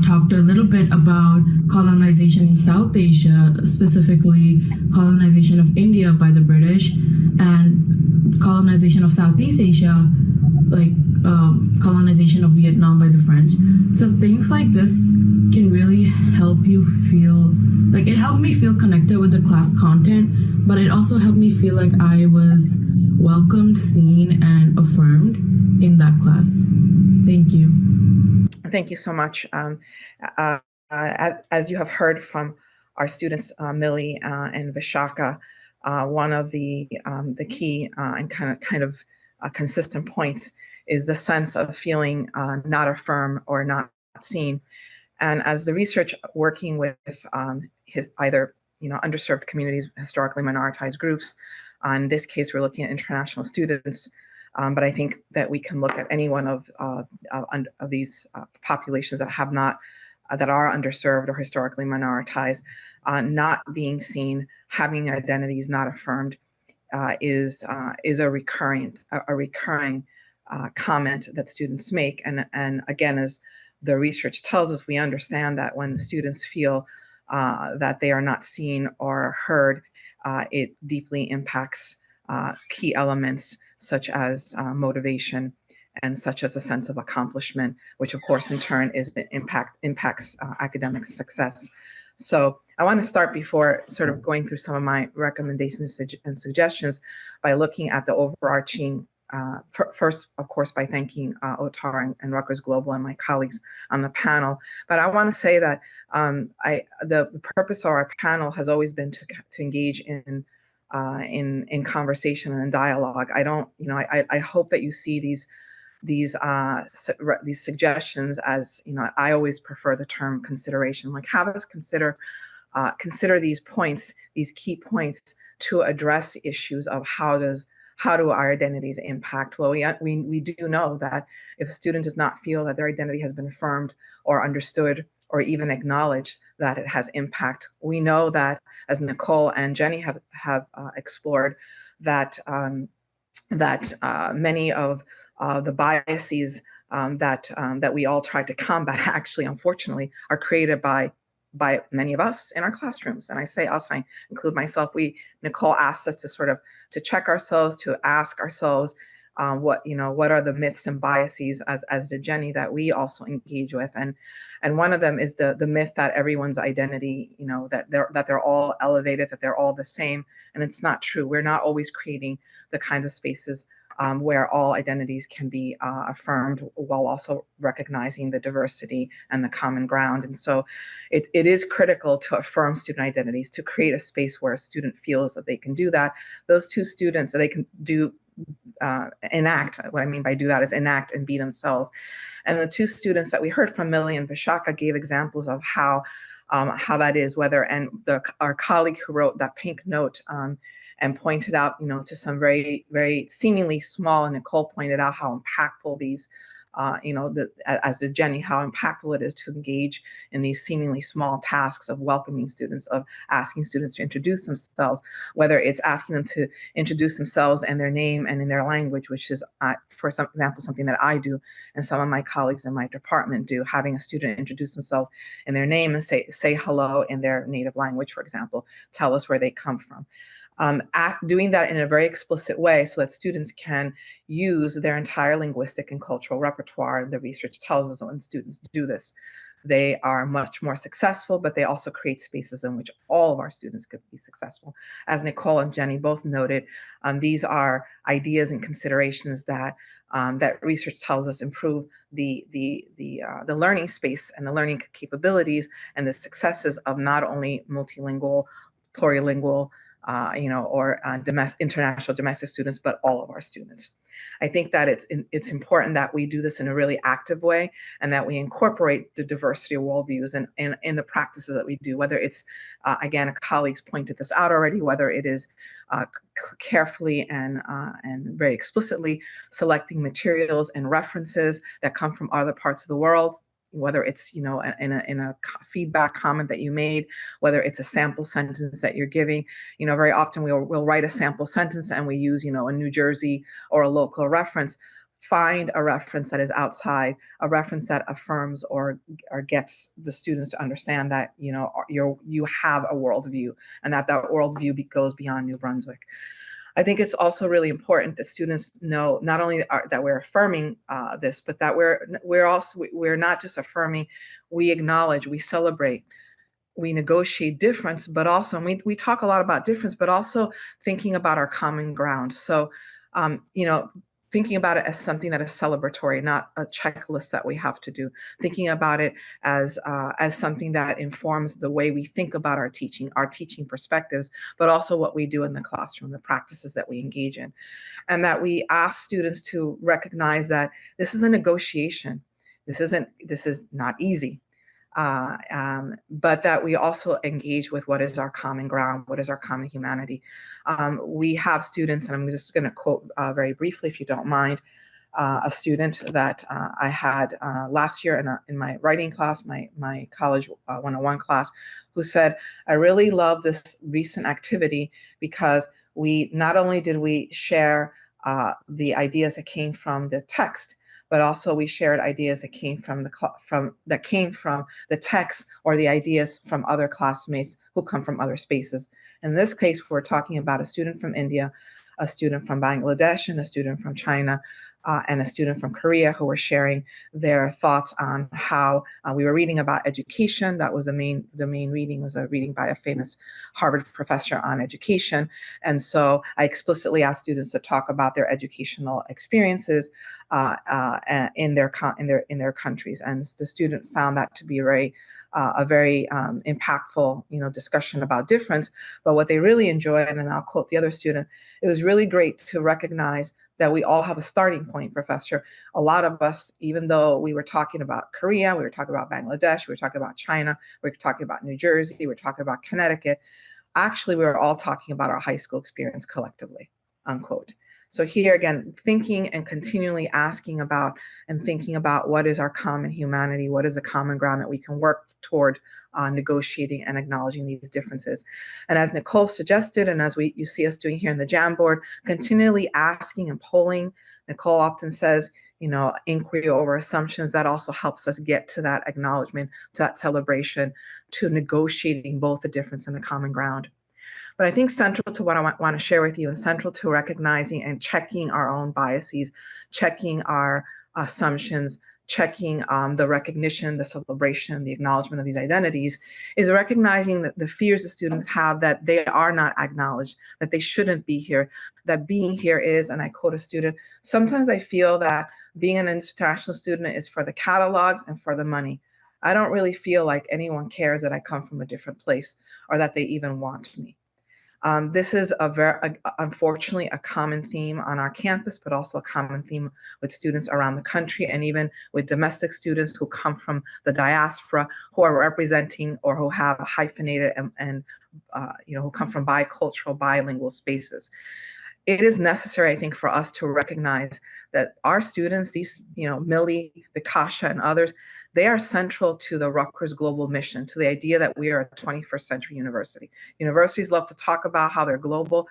talked a little bit about colonization in South Asia, specifically colonization of India by the British and colonization of Southeast Asia, like colonization of Vietnam by the French. So things like this can really help you feel, like it helped me feel connected with the class content, but it also helped me feel like I was welcomed, seen, and affirmed in that class. Thank you. Thank you so much. As you have heard from our students, Millie and Vishaka, one of the key and kind of consistent points is the sense of feeling not affirmed or not seen. And as the research working with either underserved communities, historically minoritized groups, in this case we're looking at international students. But I think that we can look at any one of these populations that have not, that are underserved or historically minoritized, not being seen, having their identities not affirmed, is a recurring comment that students make. And again, as the research tells us, we understand that when students feel that they are not seen or heard, it deeply impacts key elements such as motivation and such as a sense of accomplishment, which of course in turn is the impacts academic success. So I want to start before sort of going through some of my recommendations and suggestions by looking at the overarching first, of course, by thanking OTAR and Rutgers Global and my colleagues on the panel. But I want to say that the purpose of our panel has always been to engage in conversation and dialogue. I hope that you see these suggestions as, I always prefer the term consideration. Like, have us consider these points, these key points, to address issues of how do our identities impact? Well, we do know that if a student does not feel that their identity has been affirmed or understood or even acknowledged, that it has impact. We know that, as Nicole and Jenny have explored, that many of the biases that we all try to combat, actually, unfortunately, are created by many of us in our classrooms. And I say us, I include myself. Nicole asked us to check ourselves, to ask ourselves what are the myths and biases, as did Jenny, that we also engage with. And one of them is the myth that everyone's identity, that they're all elevated, that they're all the same. And it's not true. We're not always creating the kind of spaces where all identities can be affirmed, while also recognizing the diversity and the common ground. And so it is critical to affirm student identities, to create a space where a student feels that they can do that. Those two students, that they can do enact. What I mean by do that is enact and be themselves. And the two students that we heard from, Millie and Vishaka, gave examples of how that is, our colleague who wrote that pink note and pointed out, to some very, very seemingly small, and Nicole pointed out how impactful these, as did Jenny, how impactful it is to engage in these seemingly small tasks of welcoming students, of asking students to introduce themselves, whether it's asking them to introduce themselves and their name and in their language, which is, for example, something that I do and some of my colleagues in my department do, having a student introduce themselves in their name and say hello in their native language, for example, tell us where they come from. Doing that in a very explicit way so that students can use their entire linguistic and cultural repertoire. The research tells us when students do this, they are much more successful, but they also create spaces in which all of our students could be successful. As Nicole and Jenny both noted, these are ideas and considerations that research tells us improve the learning space and the learning capabilities and the successes of not only multilingual, plurilingual, or international domestic students, but all of our students. I think that it's important that we do this in a really active way and that we incorporate the diversity of worldviews in the practices that we do, whether it's, again, colleagues pointed this out already, whether it is carefully and very explicitly selecting materials and references that come from other parts of the world, whether it's, in a feedback comment that you made, whether it's a sample sentence that you're giving. Very often we'll write a sample sentence and we use, a New Jersey or a local reference. Find a reference that is outside, a reference that affirms or gets the students to understand that, you have a worldview and that worldview goes beyond New Brunswick. I think it's also really important that students know not only that we're affirming this, but that we're not just affirming, we acknowledge, we celebrate, we negotiate difference, but also, and we talk a lot about difference, but also thinking about our common ground. So, thinking about it as something that is celebratory, not a checklist that we have to do. Thinking about it as something that informs the way we think about our teaching perspectives, but also what we do in the classroom, the practices that we engage in, and that we ask students to recognize that this is a negotiation. This is not easy. But that we also engage with what is our common ground, what is our common humanity. We have students, and I'm just going to quote very briefly, if you don't mind, a student that I had last year in my writing class, my college 101 class, who said, I really love this recent activity because not only did we share the ideas that came from the text, but also we shared ideas that came from the text or the ideas from other classmates who come from other spaces. In this case, we're talking about a student from India, a student from Bangladesh and a student from China and a student from Korea who were sharing their thoughts on how we were reading about education. That was the main reading, was a reading by a famous Harvard professor on education. And so I explicitly asked students to talk about their educational experiences in their countries. And the student found that to be a very impactful, discussion about difference. But what they really enjoyed, and I'll quote the other student, it was really great to recognize that we all have a starting point, Professor. A lot of us, even though we were talking about Korea, we were talking about Bangladesh, we were talking about China, we were talking about New Jersey, we were talking about Connecticut, actually we were all talking about our high school experience collectively, unquote. So here again, thinking and continually asking about and thinking about what is our common humanity, what is the common ground that we can work toward negotiating and acknowledging these differences. And as Nicole suggested, and as you see us doing here in the Jamboard, continually asking and polling. Nicole often says, inquiry over assumptions. That also helps us get to that acknowledgement, to that celebration, to negotiating both the difference and the common ground. But I think central to what I want to share with you and central to recognizing and checking our own biases, checking our assumptions, checking the recognition, the celebration, the acknowledgement of these identities, is recognizing that the fears the students have that they are not acknowledged, that they shouldn't be here, that being here is, and I quote a student, sometimes I feel that being an international student is for the catalogs and for the money. I don't really feel like anyone cares that I come from a different place or that they even want me. This is unfortunately a common theme on our campus, but also a common theme with students around the country, and even with domestic students who come from the diaspora, who are representing or who have hyphenated and who come from bicultural, bilingual spaces. It is necessary, I think, for us to recognize that our students, these, Millie, Vikasha, and others, they are central to the Rutgers global mission, to the idea that we are a 21st century university. Universities love to talk about how they're global.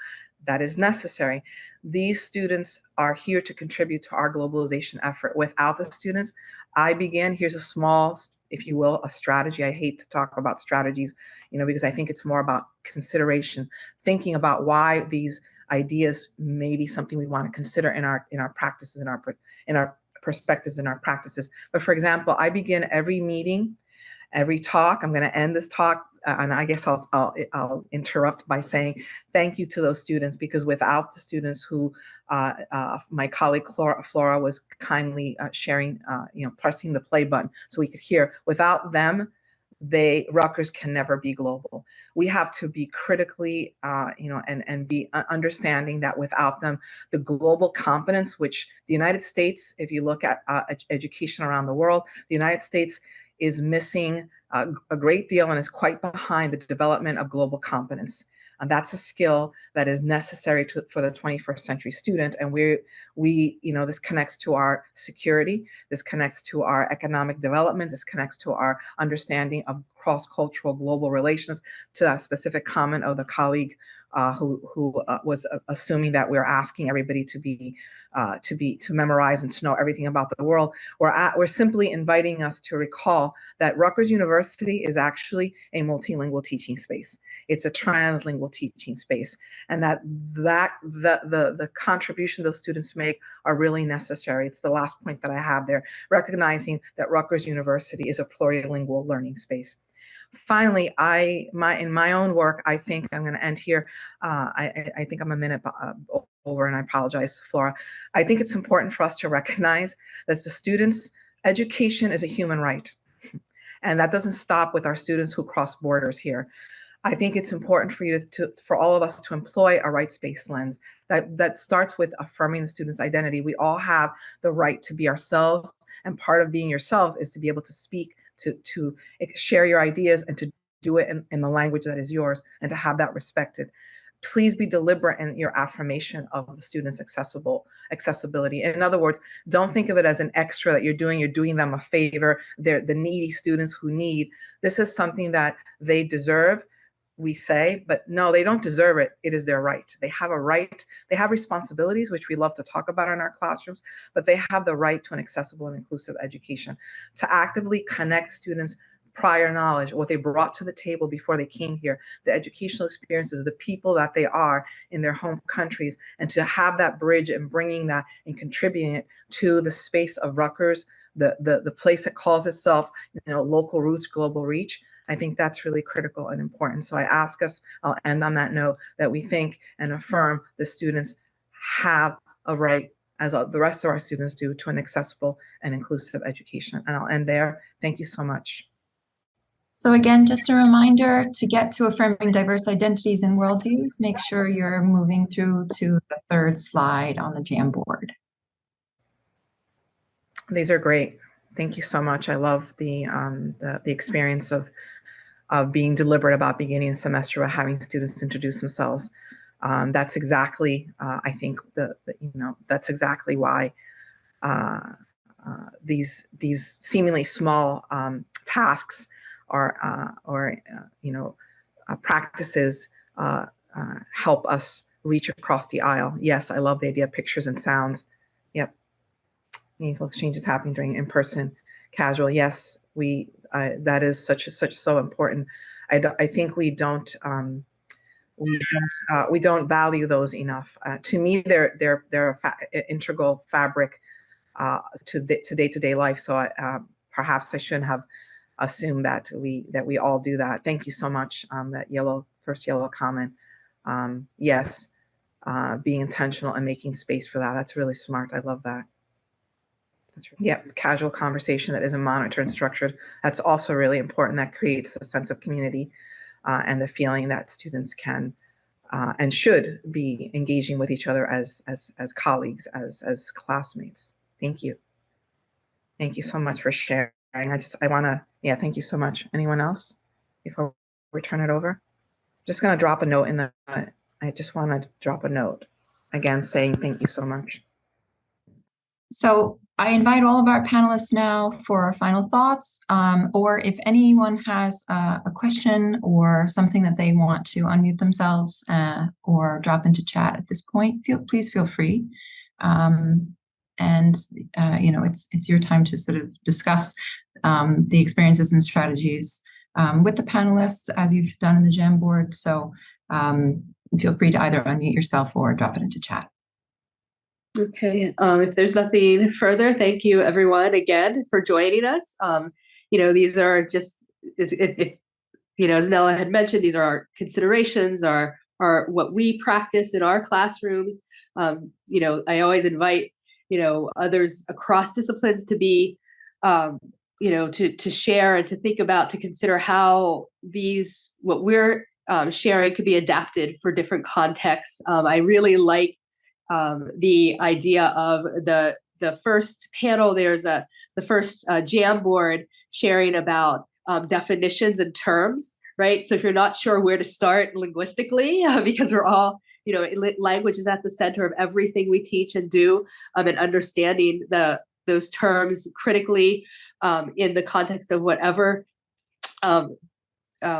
That is necessary. These students are here to contribute to our globalization effort. Without the students, here's a small, if you will, a strategy. I hate to talk about strategies, because I think it's more about consideration, thinking about why these ideas may be something we want to consider in our practices, in our perspectives, in our practices. But for example, I begin every meeting, every talk. I'm going to end this talk, and I guess I'll interrupt by saying thank you to those students, because without the students who my colleague Flora was kindly sharing, pressing the play button so we could hear, without them, Rutgers can never be global. We have to be critically, and be understanding that without them, the global competence, which the United States, if you look at education around the world, the United States is missing a great deal and is quite behind the development of global competence. And that's a skill that is necessary for the 21st century student. And this connects to our security. This connects to our economic development. This connects to our understanding of cross-cultural global relations, to that specific comment of the colleague who was assuming that we're asking everybody to memorize and to know everything about the world. We're simply inviting us to recall that Rutgers University is actually a multilingual teaching space. It's a translingual teaching space, and that the contribution those students make are really necessary. It's the last point that I have there, recognizing that Rutgers University is a plurilingual learning space. Finally, in my own work, I think I'm going to end here. I think I'm a minute over, and I apologize, Flora. I think it's important for us to recognize that the students' education is a human right. And that doesn't stop with our students who cross borders here. I think it's important for all of us to employ a rights-based lens that starts with affirming the student's identity. We all have the right to be ourselves, and part of being yourselves is to be able to speak, to share your ideas, and to do it in the language that is yours, and to have that respected. Please be deliberate in your affirmation of the student's accessibility. In other words, don't think of it as an extra that you're doing them a favor. They're the needy students who need. This is something that they deserve, we say, but no, they don't deserve it. It is their right. They have a right. They have responsibilities, which we love to talk about in our classrooms, but they have the right to an accessible and inclusive education, to actively connect students prior knowledge, what they brought to the table before they came here, the educational experiences, the people that they are in their home countries, and to have that bridge and bringing that and contributing it to the space of Rutgers, the place that calls itself, local roots, global reach. I think that's really critical and important. So I ask us, I'll end on that note, that we think and affirm the students have a right, as the rest of our students do, to an accessible and inclusive education. And I'll end there. Thank you so much. So again, just a reminder, to get to affirming diverse identities and worldviews, make sure you're moving through to the third slide on the Jamboard. These are great. Thank you so much. I love the experience of being deliberate about beginning a semester, about having students introduce themselves. That's exactly, I think, that's exactly why these seemingly small tasks or practices help us reach across the aisle. Yes, I love the idea of pictures and sounds. Yep. Meaningful exchanges happening during in-person casual. Yes, that is so important. I think we don't value those enough. To me, they're integral fabric to day-to-day life. So perhaps I shouldn't have assumed that we all do that. Thank you so much. That first yellow comment. Yes, being intentional and making space for that. That's really smart. I love that. Yeah, casual conversation that isn't monitored and structured. That's also really important. That creates a sense of community and the feeling that students can and should be engaging with each other as colleagues, as classmates. Thank you. Thank you so much for sharing. Thank you so much. Anyone else before we turn it over? Just going to drop a note I just want to drop a note again saying thank you so much. So I invite all of our panelists now for final thoughts, or if anyone has a question or something that they want to unmute themselves or drop into chat at this point, please feel free. It's your time to sort of discuss the experiences and strategies with the panelists as you've done in the Jamboard. So feel free to either unmute yourself or drop it into chat. Okay. If there's nothing further, thank you everyone again for joining us. These are just, as Nella had mentioned, these are our considerations, are what we practice in our classrooms. I always invite, others across disciplines to be, to share and to think about, to consider how what we're sharing could be adapted for different contexts. I really like the idea of the first panel. There's the first Jamboard sharing about definitions and terms, right? So if you're not sure where to start linguistically, because we're all, language is at the center of everything we teach and do, and understanding those terms critically in the context of whatever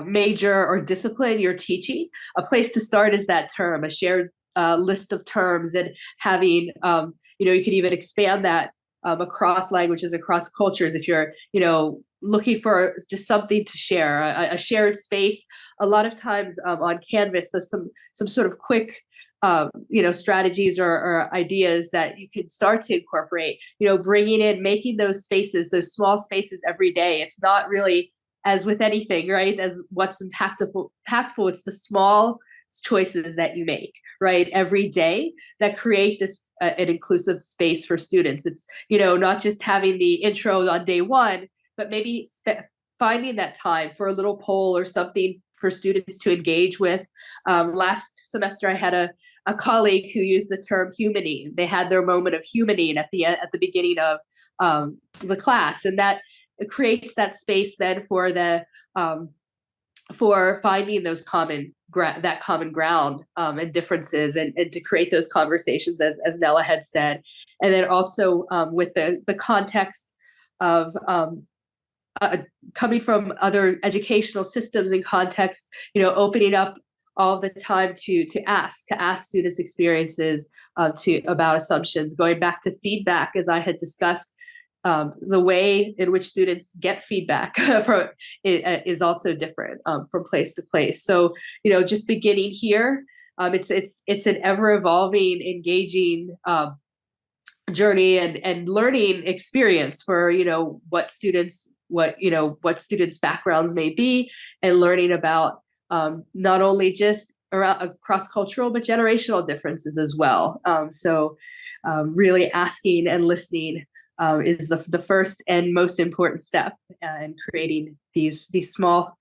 major or discipline you're teaching, a place to start is that term, a shared list of terms, and having, you could even expand that across languages, across cultures. If you're, looking for just something to share, a shared space, a lot of times on Canvas, so some sort of quick, strategies or ideas that you can start to incorporate, bringing in, making those spaces, those small spaces every day. It's not really, as with anything, right, as what's impactful, it's the small choices that you make, right, every day that create this an inclusive space for students. It's, not just having the intro on day one, but maybe finding that time for a little poll or something for students to engage with. Last semester, I had a colleague who used the term humaning. They had their moment of humaning at the beginning of the class, and that creates that space then for for finding those common ground and differences, and to create those conversations, as Nella had said. And then also with the context of coming from other educational systems and context, opening up all the time to ask students' experiences about assumptions, going back to feedback, as I had discussed. the way in which students get feedback is also different from place to place. So, just beginning here, it's an ever evolving, engaging journey and learning experience for what students backgrounds may be, and learning about not only just around cross-cultural but generational differences as well. So really asking and listening is the first and most important step in creating these small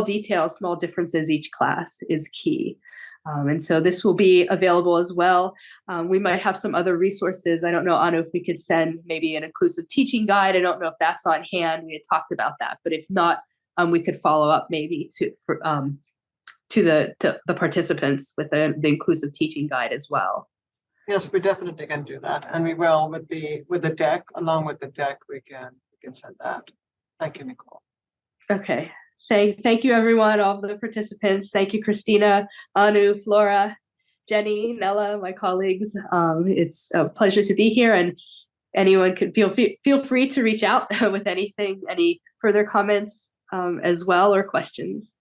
details, small differences each class is key. And so this will be available as well. We might have some other resources. I don't know, Anu, if we could send maybe an inclusive teaching guide. I don't know if that's on hand. We had talked about that, but if not, we could follow up maybe to the participants with the inclusive teaching guide as well. Yes, we definitely can do that, and we will with the deck. Along with the deck, we can send that. Thank you, Nicole. Okay. Thank you, everyone, all of the participants. Thank you, Christina, Anu, Flora, Jenny, Nella, my colleagues. It's a pleasure to be here, and anyone could feel free to reach out with anything, any further comments as well, or questions.